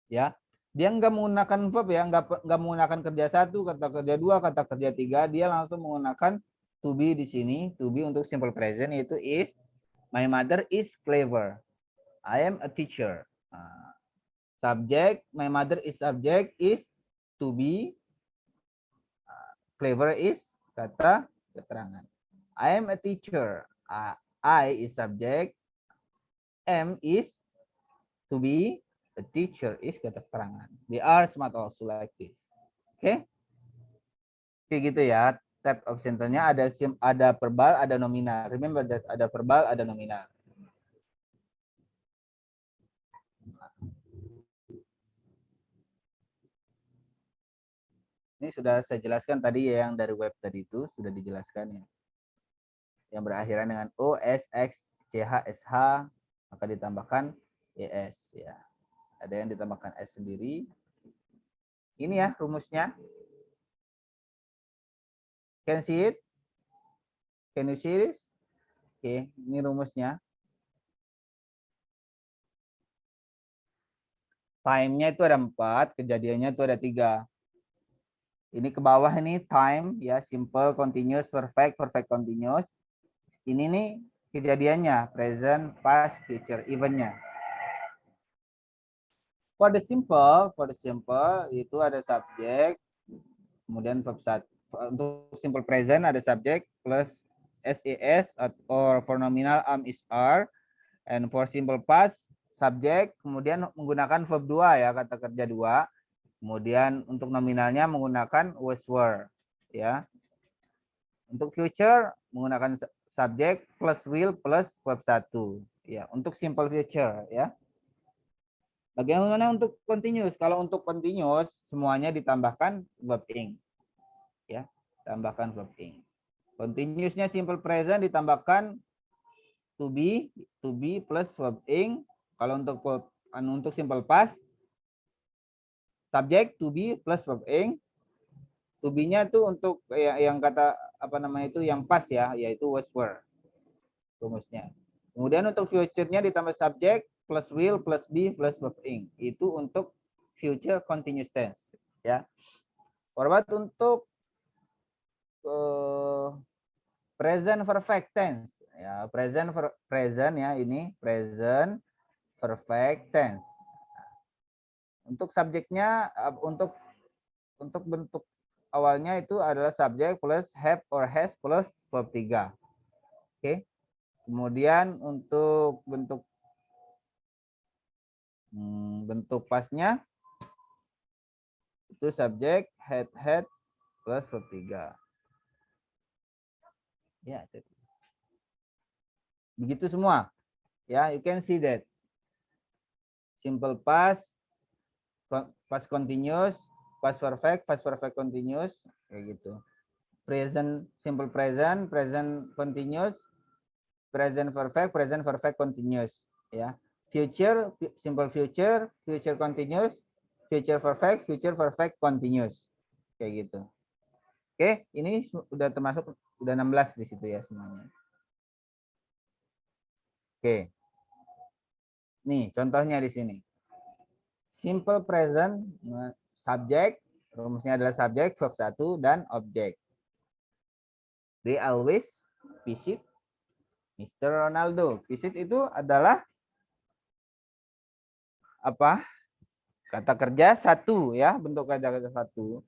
Ya. Dia nggak menggunakan verb ya, nggak menggunakan kerja satu, kata kerja dua, kata kerja tiga. Dia langsung menggunakan to be di sini. To be untuk simple present yaitu is. My mother is clever. I am a teacher. Subject, my mother is subject, is to be. Clever is kata keterangan. I am a teacher. I is subject. Am is to be. The teacher is kata keterangan. They are smart also like this. Oke. Oke gitu ya. Type of sentence-nya ada verbal, ada nominal. Remember that ada verbal, ada nominal. Ini sudah saya jelaskan tadi ya, yang dari web tadi itu sudah dijelaskan ya. Yang berakhiran dengan O, S, X, C, H, S, H, maka ditambahkan ES ya. Ada yang ditambahkan S sendiri. Ini ya rumusnya. Can see it? Can you see this? Oke, ini rumusnya. Time-nya itu ada 4, kejadiannya itu ada 3. Ini ke bawah ini time ya, simple, continuous, perfect, perfect continuous. Ini nih kejadiannya, present, past, future, event-nya. For the simple itu ada subject, kemudian verb satu. Untuk simple present ada subject plus SES or for nominal am is are, and for simple past subject kemudian menggunakan verb 2 ya, kata kerja 2. Kemudian untuk nominalnya menggunakan was were ya. Untuk future menggunakan subject plus will plus verb 1 ya, untuk simple future ya. Bagaimana untuk continuous? Kalau untuk continuous semuanya ditambahkan verb ing. Ya, tambahkan verb ing. Continuousnya simple present ditambahkan to be plus verb ing. Kalau untuk simple past subject to be plus verb ing. To be-nya itu untuk yang kata apa namanya itu yang past ya, yaitu was were. Rumusnya. Kemudian untuk future-nya ditambah subject plus will plus be plus verb ing. Itu untuk future continuous tense ya. What about untuk present perfect tense? Ya, present ya, ini present perfect tense. Untuk subjeknya, untuk bentuk awalnya itu adalah subjek plus have or has plus verb 3. Oke. Kemudian untuk bentuk pasnya itu subjek had plus verb 3. Ya, begitu semua. Ya, you can see that. Simple past continuous, past perfect continuous, kayak gitu. Present, simple present continuous, present perfect continuous, ya. Future, simple future continuous, future perfect continuous, kayak gitu. Oke, ini udah termasuk, udah 16 di situ ya semuanya. Oke. Nih, contohnya di sini. Simple present, subjek, rumusnya adalah subjek, verb 1, dan objek. They always visit Mr. Ronaldo. Visit itu adalah apa? Kata kerja 1 ya, bentuk kata kerja 1.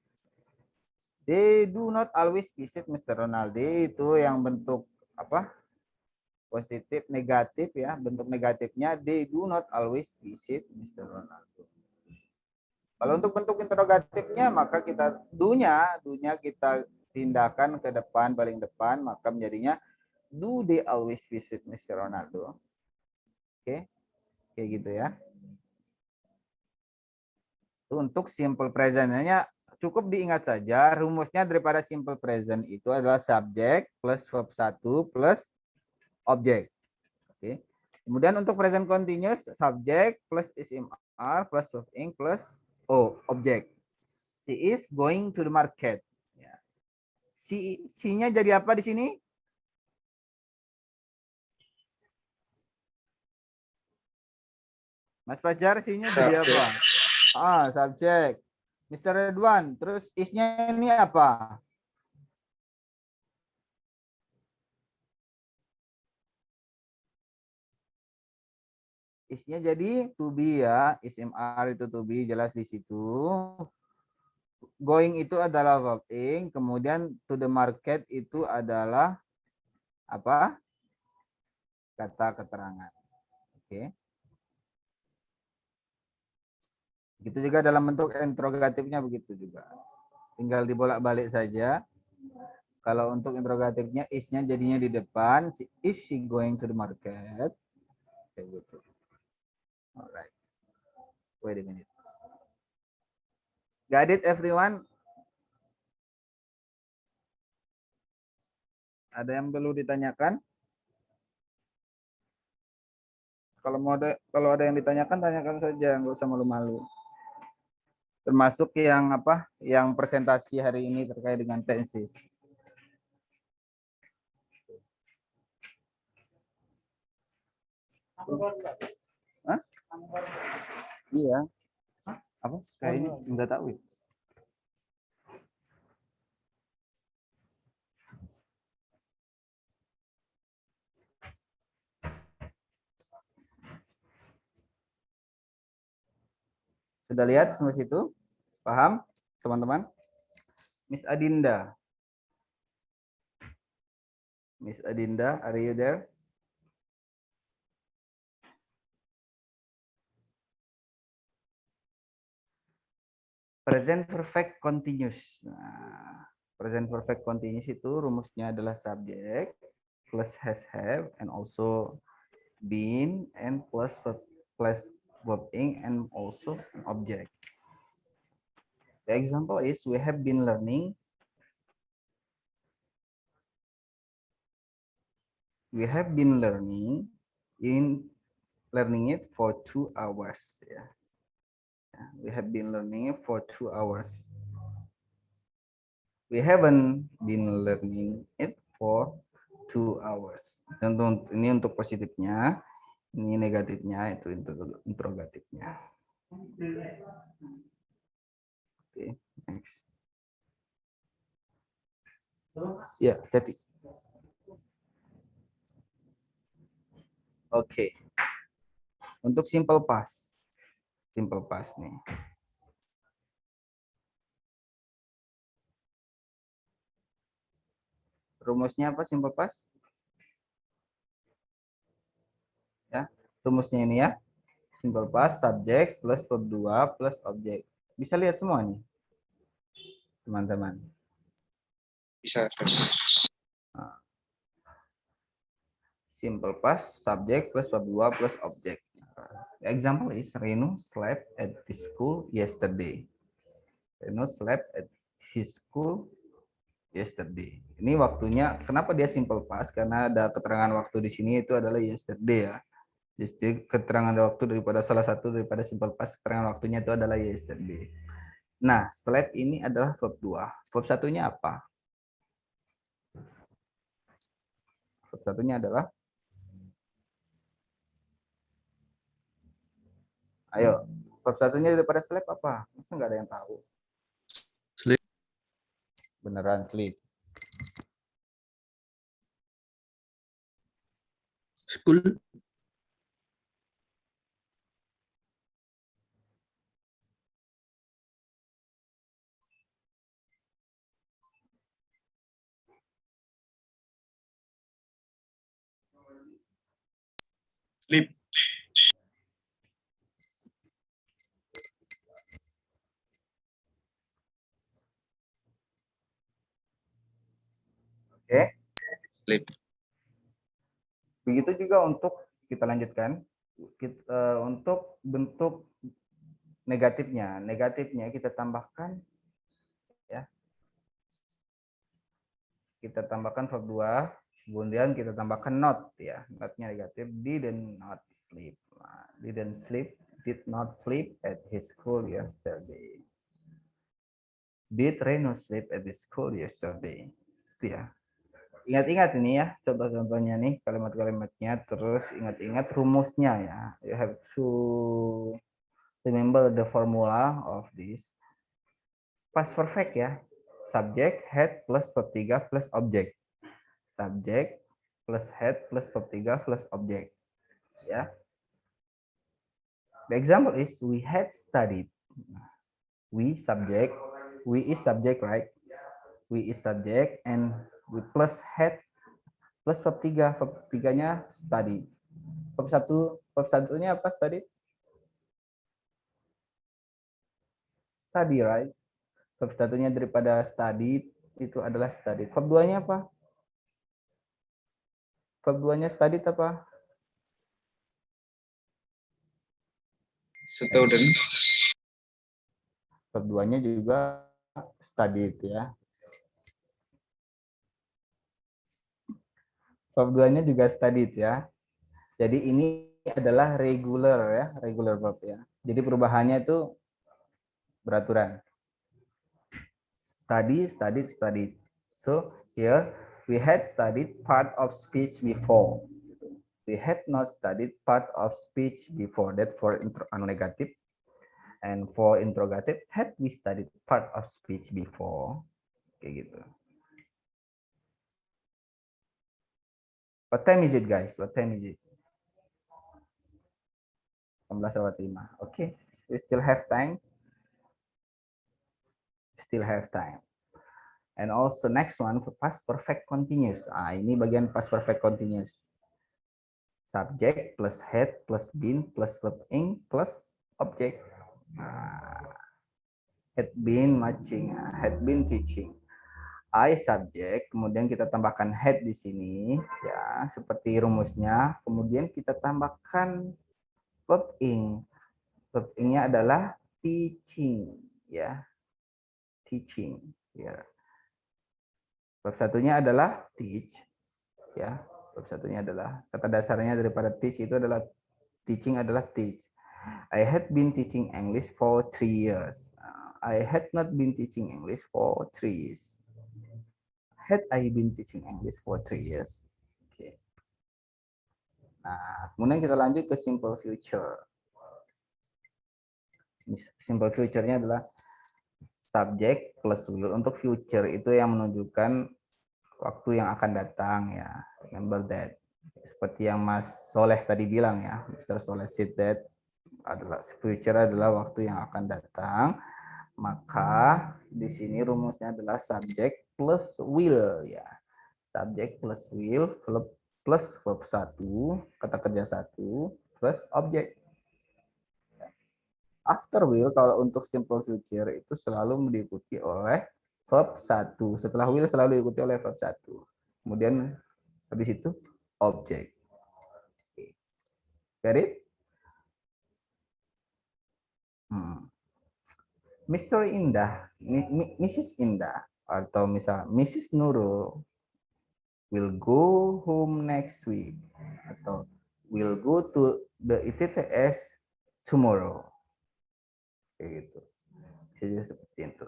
They do not always visit Mr. Ronaldo. Itu yang bentuk apa? Positif, negatif ya. Bentuk negatifnya, they do not always visit Mr. Ronaldo. Kalau untuk bentuk interrogatifnya, maka kita do-nya kita pindahkan ke depan, paling depan, maka menjadinya do they always visit Mr. Ronaldo? Oke, kayak gitu ya. Itu untuk simple present-nya cukup diingat saja, rumusnya daripada simple present itu adalah subjek plus verb 1 plus objek. Oke. Kemudian untuk present continuous, subjek plus is/are plus verb ing plus objek. She is going to the market. Ya. Si-nya jadi apa di sini? Mas Fajar, si-nya jadi apa? Subjek. Mr. Ridwan, terus is-nya ini apa? Is-nya jadi to be ya, is/are itu to be, jelas di situ. Going itu adalah verb ing, kemudian to the market itu adalah apa? Kata keterangan. Oke. Begitu juga dalam bentuk interrogatifnya begitu juga. Tinggal dibolak-balik saja. Kalau untuk interrogatifnya is-nya jadinya di depan, is she going to the market? Kayak gitu. Alright. Wait a minute. Got it everyone? Ada yang perlu ditanyakan? Kalau ada yang ditanyakan, tanyakan saja, nggak usah malu-malu. Termasuk yang apa? Yang presentasi hari ini terkait dengan tenses. Hah? Iya. Apa? Kayaknya nggak tahu. Sudah lihat sampai situ? Paham, teman-teman? Miss Adinda. Miss Adinda, are you there? Present perfect continuous. Nah, present perfect continuous itu rumusnya adalah subjek plus has have and also been and plus verb ing and also an object. The example is we have been learning. We have been learning it for 2 hours. Yeah. We have been learning it for 2 hours. We haven't been learning it for 2 hours. Dan ini untuk positifnya, ini negatifnya, itu interrogatifnya. Oke, next. Ya, jadi. Oke. Untuk simple past. Simple past nih. Rumusnya apa simple past? Ya, rumusnya ini ya. Simple past subjek plus verb 2 plus objek. Bisa lihat semua nih, teman-teman.
Bisa.
Simple past subject plus verb 2 plus object. Example is Renu slept at the school yesterday. Renu slept at his school yesterday. Ini waktunya, kenapa dia simple past? Karena ada keterangan waktu di sini itu adalah yesterday ya. Jadi keterangan waktu daripada salah satu daripada simple past, keterangan waktunya itu adalah yesterday. Nah, slept ini adalah verb 2. Verb satunya apa? Verb satunya adalah, ayo, verb satunya daripada slept apa? Masa nggak ada yang tahu?
Sleep.
Beneran sleep.
School.
Sleep.
Oke.
Sleep.
Begitu juga untuk kita lanjutkan. Untuk bentuk negatifnya, kita tambahkan ya. Kita tambahkan verb 2, kemudian kita tambahkan not ya. Notnya negatif, did not sleep. Did not sleep at his school yesterday. Did Reno sleep at the school yesterday? Itu ya. Ingat-ingat ini ya, contoh-contohnya nih, kalimat-kalimatnya, terus ingat-ingat rumusnya ya. You have to remember the formula of this. Past perfect ya. Subject, head plus verb 3 plus object. Subject plus head plus verb 3 plus object. Ya. The example is we had studied. We is subject, right? We is subject and we plus head plus verb 3. Verb 3-nya study. Verb 1-nya apa study? Study, right? Verb 1-nya daripada study itu adalah study. Verb 2-nya apa? Verb 2-nya study apa?
Student.
Verb 2-nya juga study itu ya. Verb 2-nya juga study itu ya. Jadi ini adalah regular ya, regular verb ya. Jadi perubahannya itu beraturan. Study, studied, studied. So here we had studied part of speech before. We had not studied part of speech before. That for negative. And for interrogative, had we studied part of speech before? Kayak gitu. What time is it, guys? What time is it? 16:05. Okay, we still have time. Still have time. And also next one for past perfect continuous. Ini bagian past perfect continuous. Subject plus had plus been plus verb ing plus object. Had been matching, had been teaching. I subject, kemudian kita tambahkan had di sini ya, seperti rumusnya. Kemudian kita tambahkan verb ing. Verb ing-nya adalah teaching ya. Teaching ya. Verb satunya adalah teach ya. Verb satunya adalah kata dasarnya daripada teach itu adalah teaching adalah teach. I had been teaching English for 3 years. I had not been teaching English for 3 years. Had I been teaching English for 3 years? Okay. Nah, kemudian kita lanjut ke simple future. Simple future-nya adalah subject plus will. Untuk future itu yang menunjukkan waktu yang akan datang ya. Remember that. Seperti yang Mas Soleh tadi bilang ya, Mr. Soleh said that adalah future adalah waktu yang akan datang. Maka di sini rumusnya adalah subject plus will ya. Subject plus will plus verb 1, kata kerja 1 plus objek. After will kalau untuk simple future itu selalu diikuti oleh verb 1. Setelah will selalu diikuti oleh verb 1. Kemudian habis itu objek. Get it? Mr. Indah, Mrs. Indah, atau misal Mrs. Nurul will go home next week, atau will go to the ITTS tomorrow. Kayak gitu. Jadi seperti itu.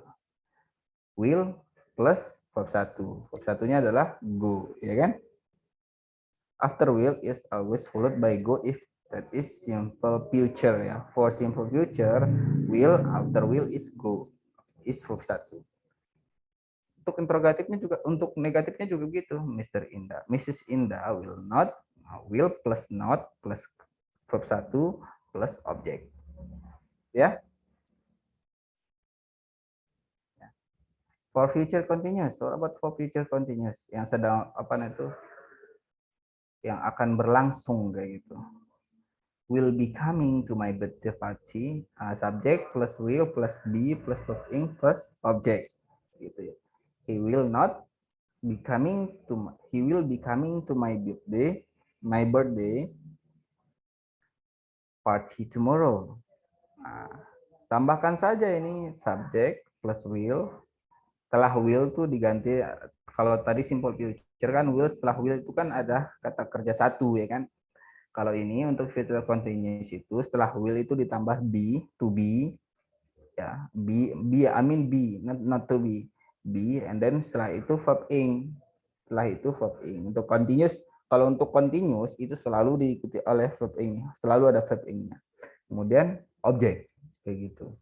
Will plus verb 1. Verb 1-nya adalah go, ya kan? After will is always followed by go if that is simple future ya. For simple future, will after will is go. Is verb 1. Untuk interrogatifnya juga, untuk negatifnya juga begitu. Mr. Indah, Mrs. Indah will not, will plus not plus verb 1 plus objek. Ya. For future continuous, what about for future continuous? Yang sedang apa itu? Yang akan berlangsung kayak gitu. Will be coming to my birthday party. Subject plus will plus be plus verb ing plus object. Gitu ya. He will be coming to my birthday party tomorrow. Nah, tambahkan saja ini subject plus will. Setelah will tuh diganti, kalau tadi simple future kan will, setelah will itu kan ada kata kerja 1 ya kan. Kalau ini untuk future continuous itu setelah will itu ditambah be, to be ya, be not to be, and then setelah itu verb ing. Setelah itu verb ing. Untuk continuous, kalau untuk continuous itu selalu diikuti oleh verb ing, selalu ada verb ing-nya. Kemudian objek kayak gitu.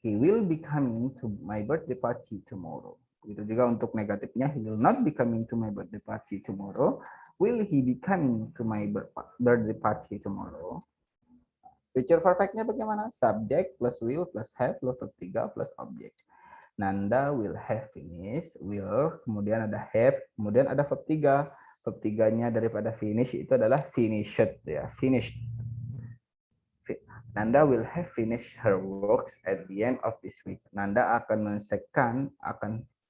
He will be coming to my birthday party tomorrow. Itu juga untuk negatifnya, he will not be coming to my birthday party tomorrow. Will he be coming to my birthday party tomorrow? Future perfect-nya bagaimana? Subject plus will plus have plus verb 3 plus object. Nanda will have finished, will, kemudian ada have, kemudian ada verb 3. Verb 3-nya daripada finish itu adalah finished ya, finished. Nanda will have finished her works at the end of this week. Nanda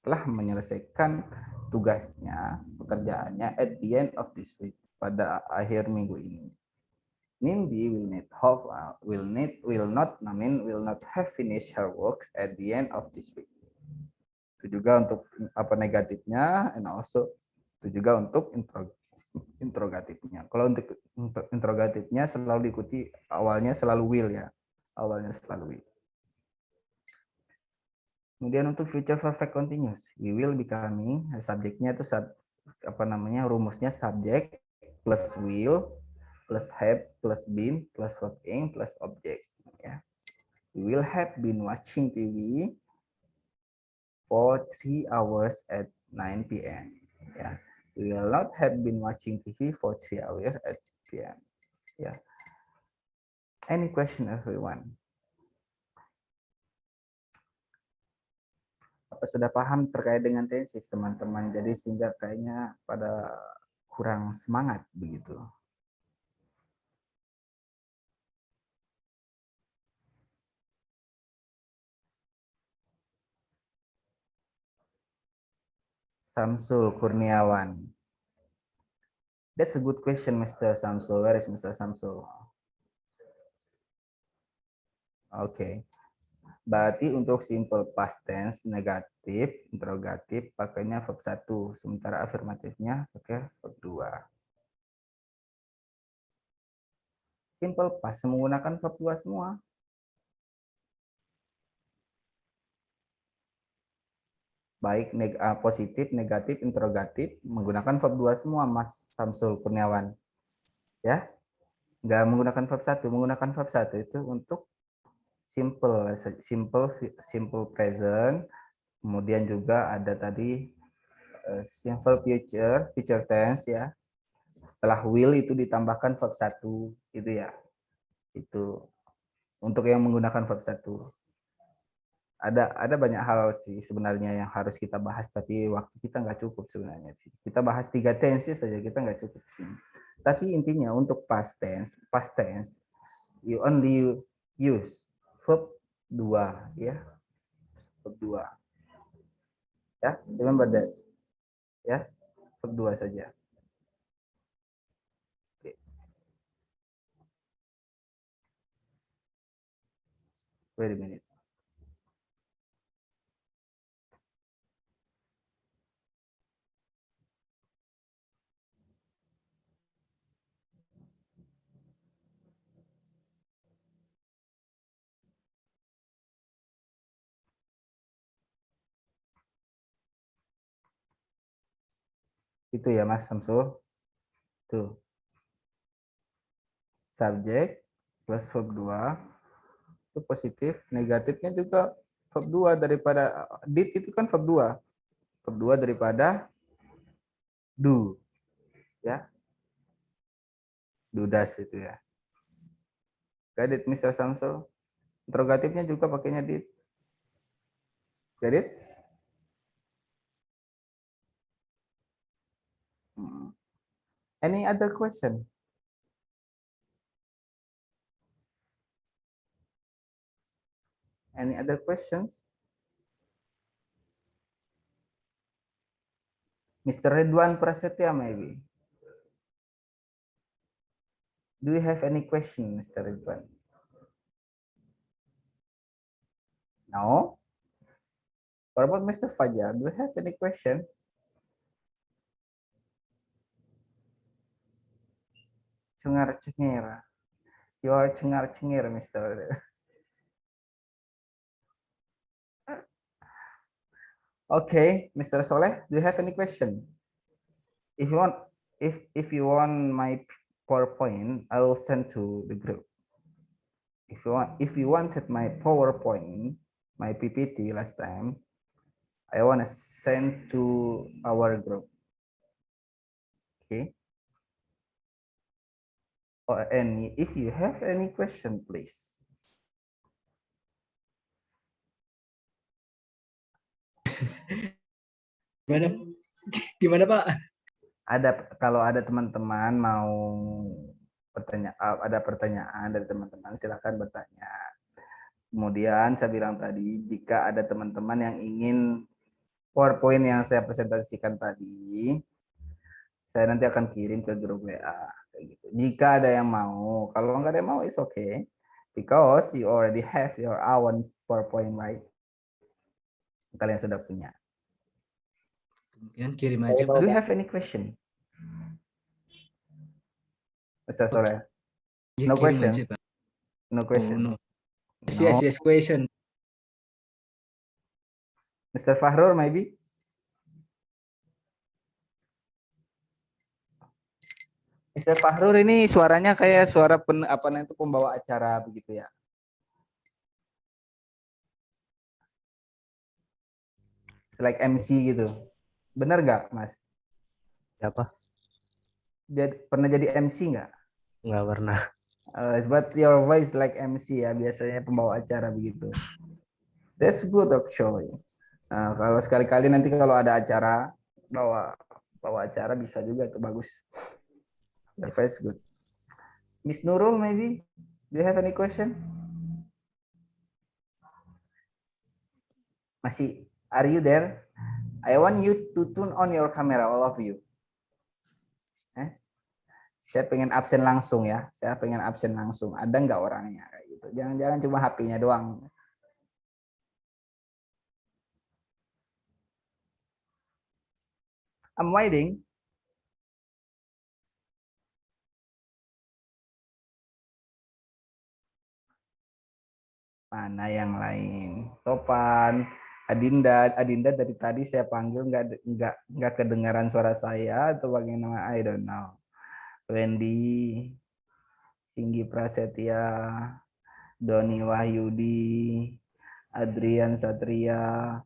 telah menyelesaikan tugasnya, pekerjaannya at the end of this week, pada akhir minggu ini. Nindi will not have finished her works at the end of this week. Itu juga untuk apa negatifnya, and also itu juga untuk interrogatifnya. Kalau untuk interrogatifnya selalu diikuti awalnya selalu will ya. Awalnya selalu will. Kemudian untuk future perfect continuous, we will be coming, subjeknya itu rumusnya subject plus will plus have plus been plus verb ing plus object ya. We will have been watching TV for 3 hours at 9 p.m. ya. We will not have been watching TV for 3 hours at p.m. Yeah. Any question, everyone? Apa sudah paham terkait dengan tesis, teman-teman? Jadi sehingga kayaknya pada kurang semangat begitu. Samsul Kurniawan. That's a good question, Mr. Samsul. Where is Mr. Samsul? Okay. Berarti untuk simple past tense negatif, interrogatif pakainya verb 1, sementara afirmatifnya pakai verb 2. Simple past menggunakan verb 2 semua. Baik positif, negatif, interrogatif menggunakan verb 2 semua, Mas Samsul Kurniawan. Ya. Enggak menggunakan verb 1, menggunakan verb 1 itu untuk simple present, kemudian juga ada tadi simple future tense ya. Setelah will itu ditambahkan verb 1 gitu ya. Itu untuk yang menggunakan verb 1. Ada banyak hal sih sebenarnya yang harus kita bahas, tapi waktu kita nggak cukup sebenarnya sih. Kita bahas 3 tense saja, kita nggak cukup sih. Tapi intinya untuk past tense you only use verb 2 ya. Verb 2. Ya, remember that. Ya, verb 2 saja. Wait a minute. Itu ya Mas Samsul. Tuh. Subjek plus verb 2 itu positif, negatifnya juga verb 2 daripada did itu kan verb 2. Verb 2 daripada do. Ya. Do does itu ya. Got it, Mr. Samsul? Interrogatifnya juga pakainya did. Got it? Any other question? Any other questions? Mr. Ridwan Prasetya maybe. Do you have any question, Mr. Ridwan? No? What about Mr. Fajar? Do you have any question? Cengar-cengir. You are cengar-cengir, Mr. Okay, Mr. Soleh, do you have any question? If you want my PowerPoint, I will send to the group. If you wanted my PowerPoint, my PPT last time, I want to send to our group. Okay. Or if you have any question, please.
Gimana Pak?
Kalau ada teman-teman mau ada pertanyaan dari teman-teman, silakan bertanya. Kemudian saya bilang tadi, jika ada teman-teman yang ingin PowerPoint yang saya presentasikan tadi, saya nanti akan kirim ke grup WA. Kayak gitu. Jika ada yang mau, kalau nggak ada yang mau, it's okay. Because you already have your own PowerPoint, right? Kalian sudah punya.
Kemudian kirim aja Pak.
Do you have any question? Mr. Soleh?
Ya,
No
kirim
questions?
aja, Pak.
No questions?
Oh, no. Yes, question.
Mr. Fahrur, maybe? Mr. Fahrur ini suaranya kayak suara pembawa acara begitu ya. It's like MC gitu. Benar nggak, Mas?
Siapa?
Pernah jadi MC nggak?
Nggak pernah.
But your voice like MC ya, biasanya pembawa acara begitu. That's good actually. Nah, kalau sekali-kali nanti kalau ada acara bawa acara bisa juga, itu bagus. Your voice good. Miss Nurul, maybe? Do you have any question? Masih? Are you there? I want you to turn on your camera, all of you. Saya pengen absen langsung ya. Saya pengen absen langsung. Ada nggak orangnya? Kayak gitu. Jangan cuma HP-nya doang. I'm waiting. Mana yang lain? Topan, Adinda dari tadi saya panggil nggak kedengaran suara saya atau bagaimana? I don't know. Wendy, Singgi Prasetya, Doni Wahyudi, Adrian Satria,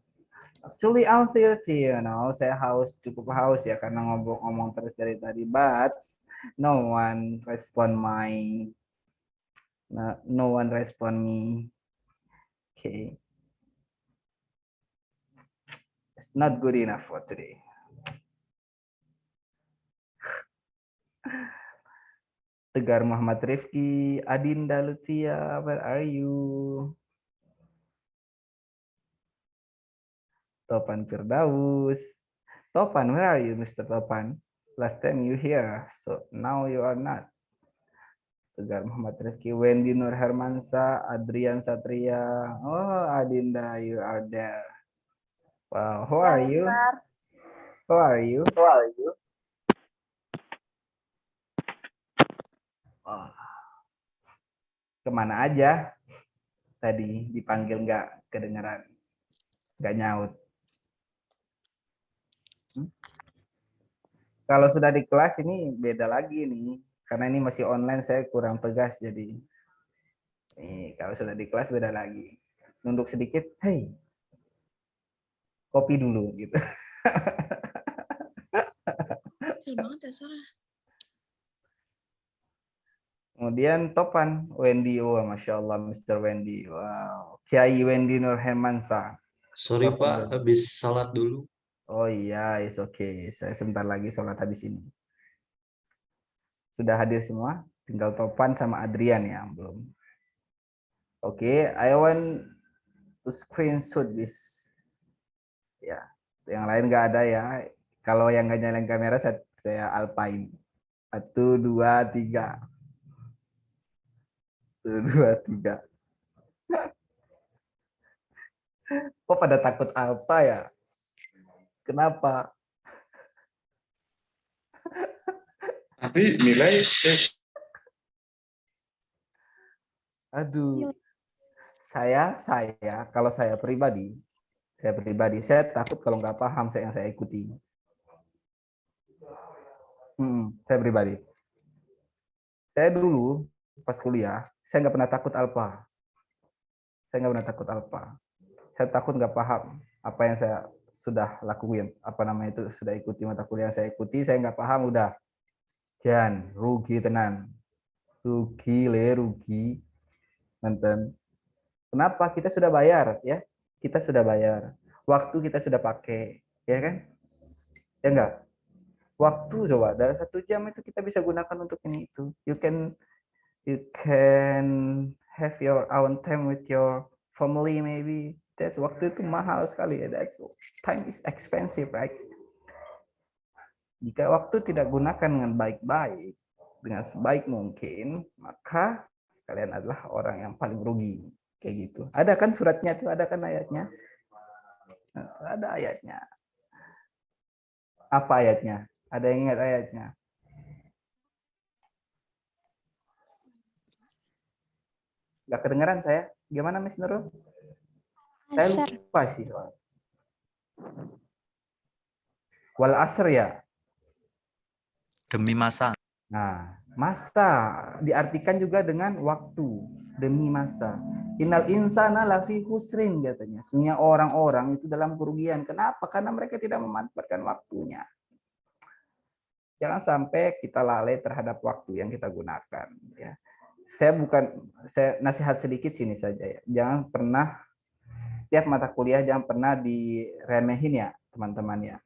Actually, I'm 30, saya cukup haus ya karena ngomong terus dari tadi. But no one respond no one respond me. Okay, it's not good enough for today. Tegar Muhammad Rifki, Adinda Lutfia, where are you? Topan Firdaus. Topan, where are you, Mr. Topan? Last time you here, so now you are not. Tegar Muhammad Rifki, Wendy Nur Hermansa, Adrian Satria. Oh, Adinda, you are there. Wow, who are you? Who are you? Oh, kemana aja? Tadi dipanggil nggak kedengeran, nggak nyaut. Kalau sudah di kelas ini beda lagi nih, karena ini masih online saya kurang tegas jadi. Kalau sudah di kelas beda lagi. Nunduk sedikit, hey, kopi dulu gitu.
Kecil banget ya suara.
Kemudian Topan, Wendy, masya Allah, Mr. Wendy, wow, Kiai Wendy Nur Hermansa.
Sorry Pak, habis salat dulu.
Oh iya, it's okay. Saya sebentar lagi sholat habis ini. Sudah hadir semua? Tinggal Topan sama Adrian ya, belum. Oke, I want to screenshot this. Ya, yang lain nggak ada ya. Kalau yang nggak nyalain kamera, saya alpain. 1, 2, 3. 1, 2, 3. Kok pada takut alpa ya? Kenapa?
Tapi nilai
Aduh. Saya kalau saya pribadi, saya takut kalau nggak paham yang saya ikuti. Saya pribadi. Saya dulu pas kuliah, saya nggak pernah takut alfa. Saya takut nggak paham apa yang saya sudah lakuin, sudah ikuti mata kuliah yang saya ikuti, saya nggak paham udah. Jangan rugi tenan. Rugi. Nonton. Kenapa? Kita sudah bayar ya. Kita sudah bayar. Waktu kita sudah pakai, ya kan? Ya enggak? Waktu coba dalam 1 jam itu kita bisa gunakan untuk ini itu. You can have your own time with your family maybe. That's waktu itu mahal sekali ya. That's time is expensive, right? Jika waktu tidak gunakan dengan baik-baik, dengan sebaik mungkin, maka kalian adalah orang yang paling rugi. Kayak gitu. Ada kan suratnya tuh, ada kan ayatnya? Ada ayatnya. Apa ayatnya? Ada yang ingat ayatnya? Gak kedengeran saya. Gimana Miss Nurul? Saya lupa sih soal. Wal asr ya?
Demi masa.
Nah, masa diartikan juga dengan waktu, demi masa. Innal insana lafi husrin katanya. Sesungguhnya orang-orang itu dalam kerugian. Kenapa? Karena mereka tidak memanfaatkan waktunya. Jangan sampai kita lalai terhadap waktu yang kita gunakan. Ya. Saya nasihat sedikit sini saja ya. Jangan pernah setiap mata kuliah jangan pernah diremehin ya teman-teman ya.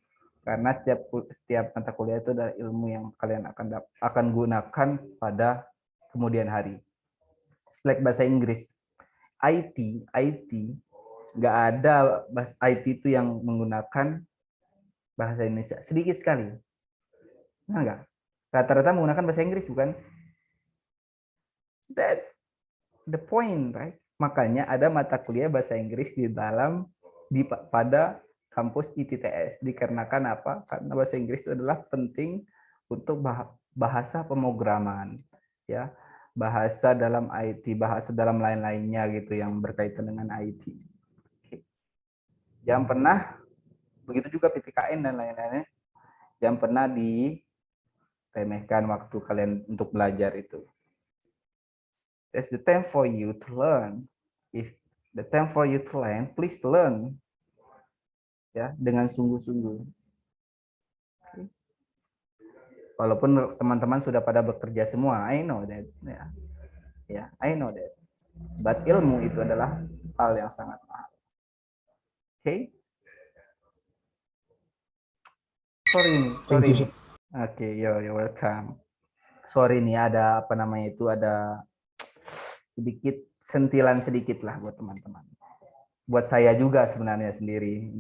Karena setiap mata kuliah itu adalah ilmu yang kalian akan gunakan pada kemudian hari. Selek bahasa Inggris, IT, nggak ada IT itu yang menggunakan bahasa Indonesia, sedikit sekali. Nah, enggak. Rata-rata menggunakan bahasa Inggris, bukan? That's the point, right? Makanya ada mata kuliah bahasa Inggris pada kampus ITTS. Dikarenakan apa? Karena bahasa Inggris itu adalah penting untuk bahasa pemrograman, ya, bahasa dalam IT, bahasa dalam lain-lainnya gitu yang berkaitan dengan IT. Jangan pernah, begitu juga PPKN dan lain-lainnya, jangan pernah diremehkan waktu kalian untuk belajar itu. It's the time for you to learn. If the time for you to learn, please learn. ya, dengan sungguh-sungguh. Walaupun teman-teman sudah pada bekerja semua, I know that. Ya, I know that. But ilmu itu adalah hal yang sangat mahal. Oke? Sorry. Oke, you're welcome. Sorry nih, ada apa namanya itu, ada sedikit sentilan sedikit lah buat teman-teman. Buat saya juga sebenarnya sendiri.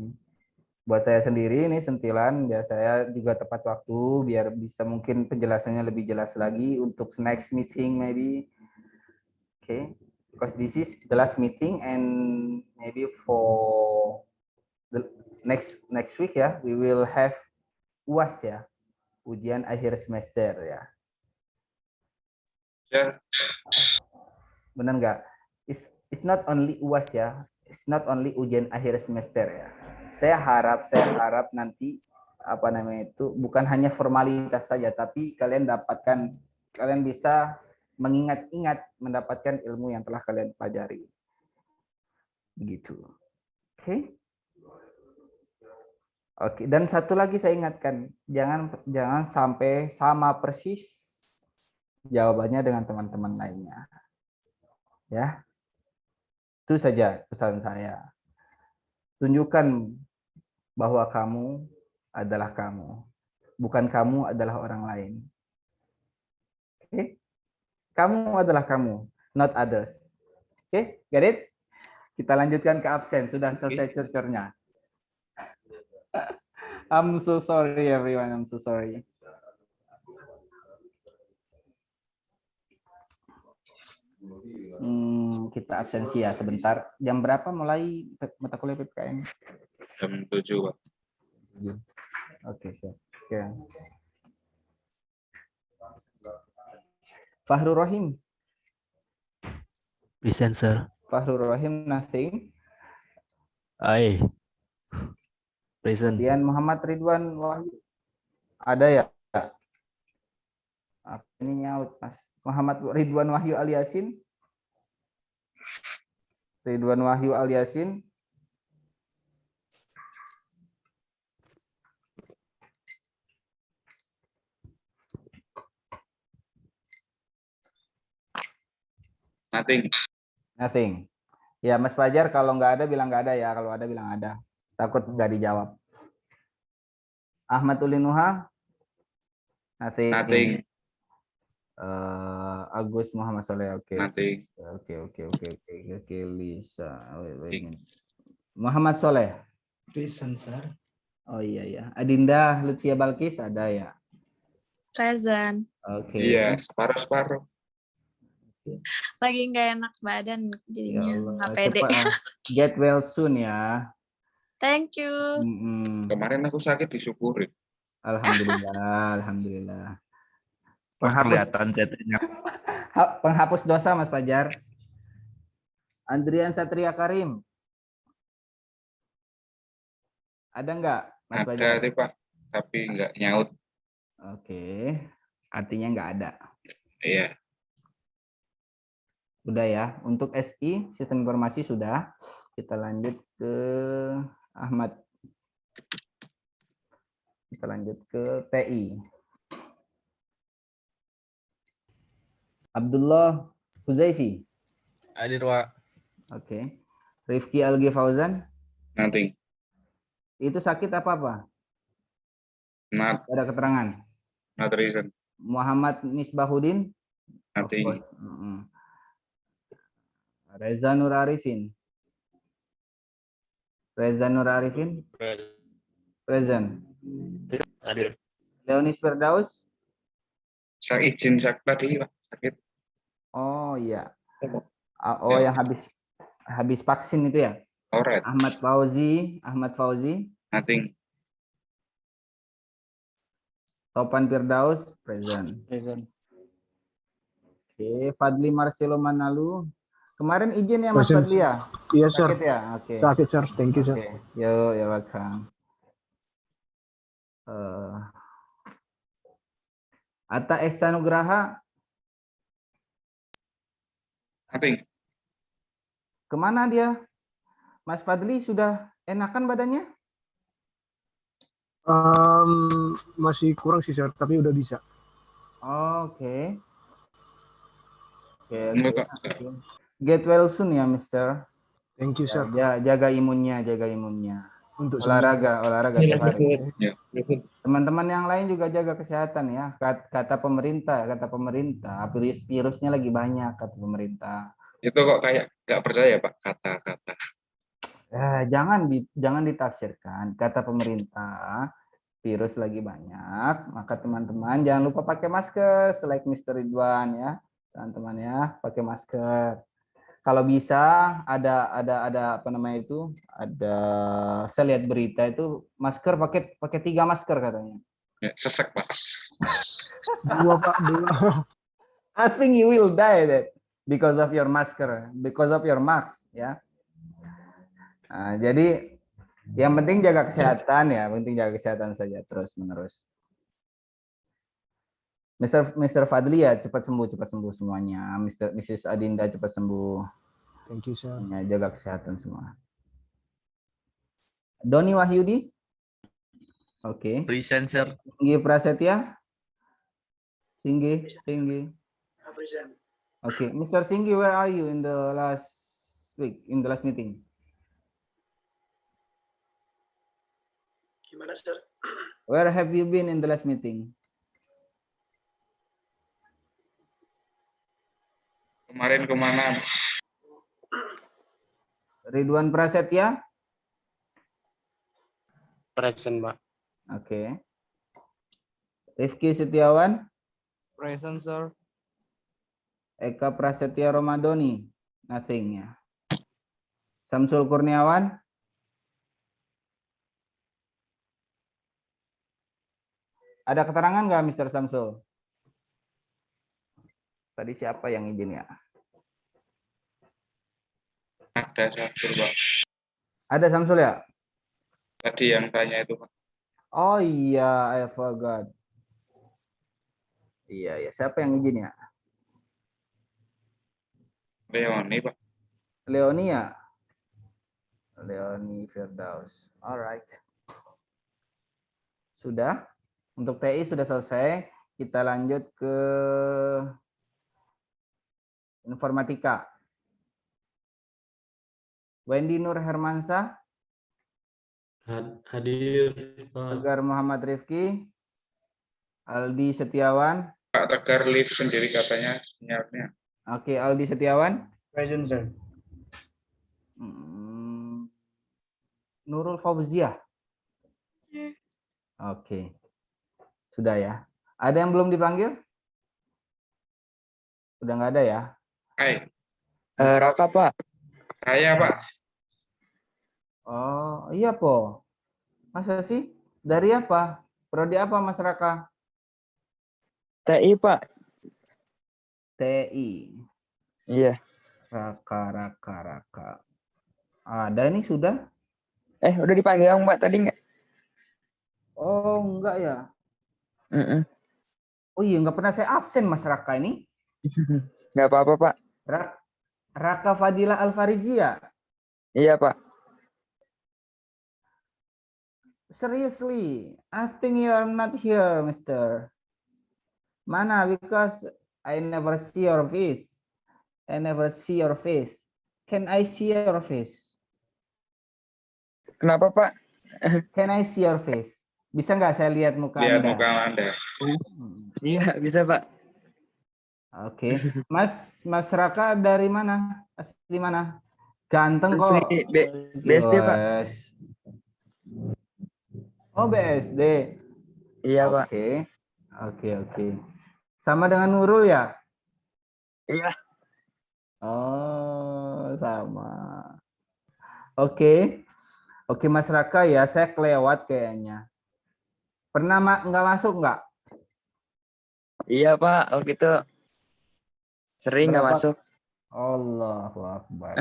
Buat saya sendiri ini sentilan, ya saya juga tepat waktu biar bisa mungkin penjelasannya lebih jelas lagi untuk next meeting maybe. Okay, because this is the last meeting and maybe for the next week ya, we will have UAS ya, ujian akhir semester ya.
Ya.
Benar nggak? It's not only UAS ya, it's not only ujian akhir semester ya. Saya harap nanti apa namanya itu bukan hanya formalitas saja, tapi kalian bisa mengingat-ingat mendapatkan ilmu yang telah kalian pelajari. Begitu. Oke. Oke, dan satu lagi saya ingatkan, jangan sampai sama persis jawabannya dengan teman-teman lainnya. Ya. Itu saja pesan saya. Tunjukkan bahwa kamu adalah kamu, bukan kamu adalah orang lain. Oke? Kamu adalah kamu, not others. Oke, get it? Kita lanjutkan ke absen. Sudah selesai curcornya. I'm so sorry everyone, I'm so sorry. Kita absensi ya sebentar. Jam berapa mulai mata kuliah PPKN?
Jam 7, Pak.
Oke, siap. Oke. Fahrul Rahim.
Present, sir.
Fahrul Rahim, nothing.
Aye. Present.
Kemudian Muhammad Ridwan Wahyu. Ada ya? Ini nyaut, Mas. Muhammad Ridwan Wahyu Aliasin. Ridwan Wahyu Aliasin. Nothing. Ya, Mas Fajar, kalau nggak ada bilang nggak ada ya. Kalau ada bilang ada. Takut nggak dijawab. Ahmad Ulinuha. Nothing. Agus Muhammad Soleh. Oke.
Nothing.
Oke. Lisa. Wait. Muhammad Soleh.
Present, sir.
Oh iya. Adinda Lutfia Balkis ada ya.
Present.
Oke.
Iya, separuh-separuh.
Lagi nggak enak badan jadinya nggak pede.
Get well soon ya.
Thank you.
Kemarin aku sakit disyukurin.
Alhamdulillah.
Kelihatan chatnya.
Penghapus dosa Mas Fajar. Andrian Satria Karim. Ada nggak Mas Fajar?
Ada, Pak, tapi nggak nyaut.
Oke. Artinya nggak ada.
Iya.
Udah ya. Untuk SI, sistem informasi sudah. Kita lanjut ke Ahmad. Kita lanjut ke TI. Abdullah Huzaifi.
Hadir, Pak.
Oke. Rifki Algi Fauzan.
Nothing.
Itu sakit apa?
Not
Ada keterangan.
reason.
Muhammad Misbahuddin.
Nothing.
Reza Nur Arifin. Present.
Hadir.
Leonis Firdaus.
Saya izin tadi, Pak, sakit.
Oh iya. Oh yang habis vaksin itu ya?
Alright.
Ahmad Fauzi.
Nothing.
Topan Firdaus, present. Oke, Fadli Marcelo Manalu. Kemarin izin ya Mas Fadli ya?
Iya, sir.
Sakit ya? Oke.
Sakit, sir. Thank you, sir.
Oke. Yo, ya welcome. Atta Ehsanugraha.
Nothing.
Kemana dia? Mas Fadli sudah enakan badannya?
Masih kurang sih, Sir, tapi udah bisa.
Oke. Oke,
Enggak,
oke.
Kak.
Get well soon ya, Mister.
Thank you, Sir.
Jaga imunnya, jaga imunnya.
Untuk
Olahraga tiap hari.
Ya.
Teman-teman yang lain juga jaga kesehatan ya. Kata pemerintah, virusnya lagi banyak kata pemerintah.
Itu kok kayak nggak percaya, Pak, kata-kata.
Jangan ditafsirkan. Kata pemerintah, virus lagi banyak, maka teman-teman jangan lupa pakai masker, like Mr. Ridwan ya, teman-teman ya, pakai masker. Kalau bisa ada apa namanya itu, saya lihat berita itu masker pakai 3 masker katanya.
Ya, sesek, Pak.
2, Pak, 2.
I think you will die that because of your masker, because of your mask ya. Nah, jadi yang penting jaga kesehatan ya, penting jaga kesehatan saja terus menerus. Mr. Fadli ya cepat sembuh semuanya. Mrs. Adinda cepat sembuh.
Thank you, Sir.
Ya, jaga kesehatan semua. Doni Wahyudi. Oke.
Present, Sir.
Singgi Prasetya. Singgi. Oke, Mr. Singgi, where are you in the last week, in the last meeting?
Gimana, Sir?
Where have you been in the last meeting?
Kemarin kemana?
Ridwan Prasetya.
Present, Pak.
Oke. Rifki Setiawan.
Present, sir.
Eka Prasetya Romadoni. Nothing ya. Samsul Kurniawan. Ada keterangan nggak, Mr. Samsul? Tadi siapa yang izin ya?
Ada Samsul, Pak.
Ada Samsul ya?
Tadi yang tanya itu, Pak.
Oh iya, I forgot. Iya. Siapa yang izin ya?
Leoni, Pak.
Leoni ya? Leoni Firdaus. Alright. Sudah. Untuk TI sudah selesai. Kita lanjut ke informatika. Wendy Nur Hermansyah.
Hadir, Pak.
Tegar Muhammad Rifki. Aldi Setiawan.
Pak Tegar live sendiri katanya sinyalnya.
Oke, Aldi Setiawan.
Present, Sir.
Nurul Fauziah. Oke. Sudah ya. Ada yang belum dipanggil? Udah nggak ada ya?
Hai.
Raka, Pak.
Saya, Pak.
Oh, iya, Po. Masa sih? Dari apa? Prodi apa, Mas Raka?
TI, Pak.
TI.
Iya.
Raka. Ada ini sudah?
Udah dipanggil yang Mbak tadi nggak?
Oh, enggak ya?
Mm-mm.
Oh iya, nggak pernah saya absen, Mas Raka ini.
Nggak apa-apa, Pak.
Raka Fadila Alfarizia.
Iya, Pak.
Seriously, I think you are not here, Mister. Mana? Because I never see your face. Can I see your face?
Kenapa, Pak?
Can I see your face? Bisa nggak saya lihat muka
Lihat
Anda?
muka Anda.
Iya, bisa, Pak.
Oke. Mas Raka dari mana? Asli mana? Ganteng kok.
Asli BSD, Pak.
Oh, BSD.
Iya, Pak.
Oke. Sama dengan Nurul ya?
Iya.
Oh, sama. Oke, Mas Raka ya, saya kelewat kayaknya. Pernah nggak masuk nggak?
Iya, Pak. Waktu itu sering nggak masuk.
Allahu Akbar.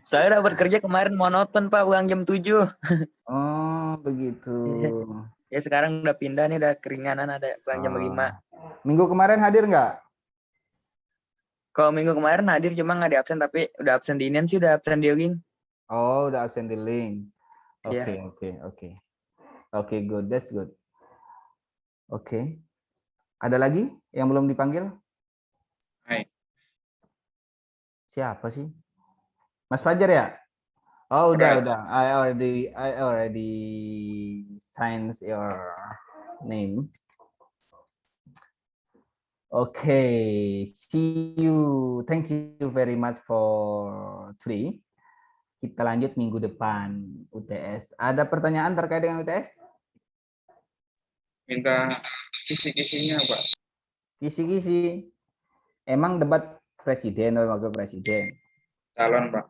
Saya dapat kerja kemarin monoton, Pak, pulang jam 7.
Oh, begitu.
Ya sekarang udah pindah nih, udah keringanan, ada pulang jam 5.
Minggu kemarin hadir nggak?
Kalau minggu kemarin hadir cuma nggak di absen, tapi udah absen di Inian sih, udah absen di link.
Oh, udah absen di link. Okay, okay, good. That's good. Okay. Ada lagi yang belum dipanggil?
Hai.
Siapa sih? Mas Fajar ya? Oh,
Right.
udah. I already signs your name. Okay, see you. Thank you very much for today. Kita lanjut minggu depan UTS. Ada pertanyaan terkait dengan UTS?
Minta kisi-kisinya, Pak.
Kisi-kisi. Emang debat presiden atau wakil presiden?
Calon, Pak.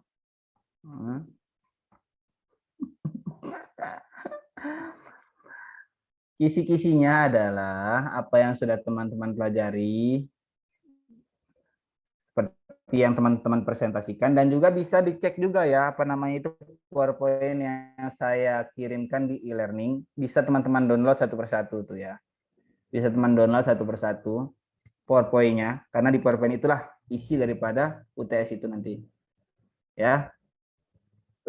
Kisi-kisinya adalah apa yang sudah teman-teman pelajari, seperti yang teman-teman presentasikan, dan juga bisa dicek juga ya, apa namanya itu PowerPoint yang saya kirimkan di e-learning, bisa teman-teman download satu persatu tuh ya. Bisa teman download satu persatu PowerPoint-nya, karena di PowerPoint itulah isi daripada UTS itu nanti. Ya.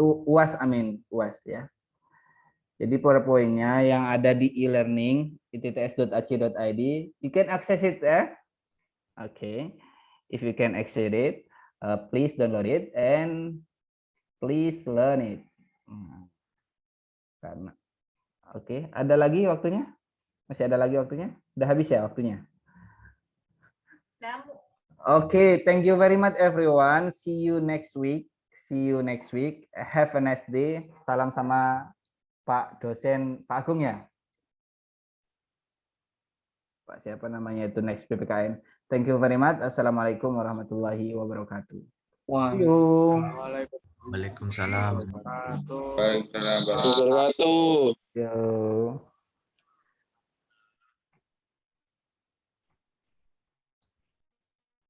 UAS ya. Jadi PowerPoint-nya yang ada di e-learning itts.ac.id, you can access it ya. Okay. If you can access it, please download it and please learn it. Karena oke, ada lagi waktunya? Masih ada lagi waktunya? Udah habis ya waktunya? Oke, thank you very much everyone. See you next week. Have a nice day. Salam sama Pak dosen, Pak Agung ya? Pak siapa namanya itu next PPKN. Thank you very much. Assalamualaikum warahmatullahi wabarakatuh. See you.
Waalaikumsalam.
Waalaikumsalam.
Wabarakatuh.
Yo.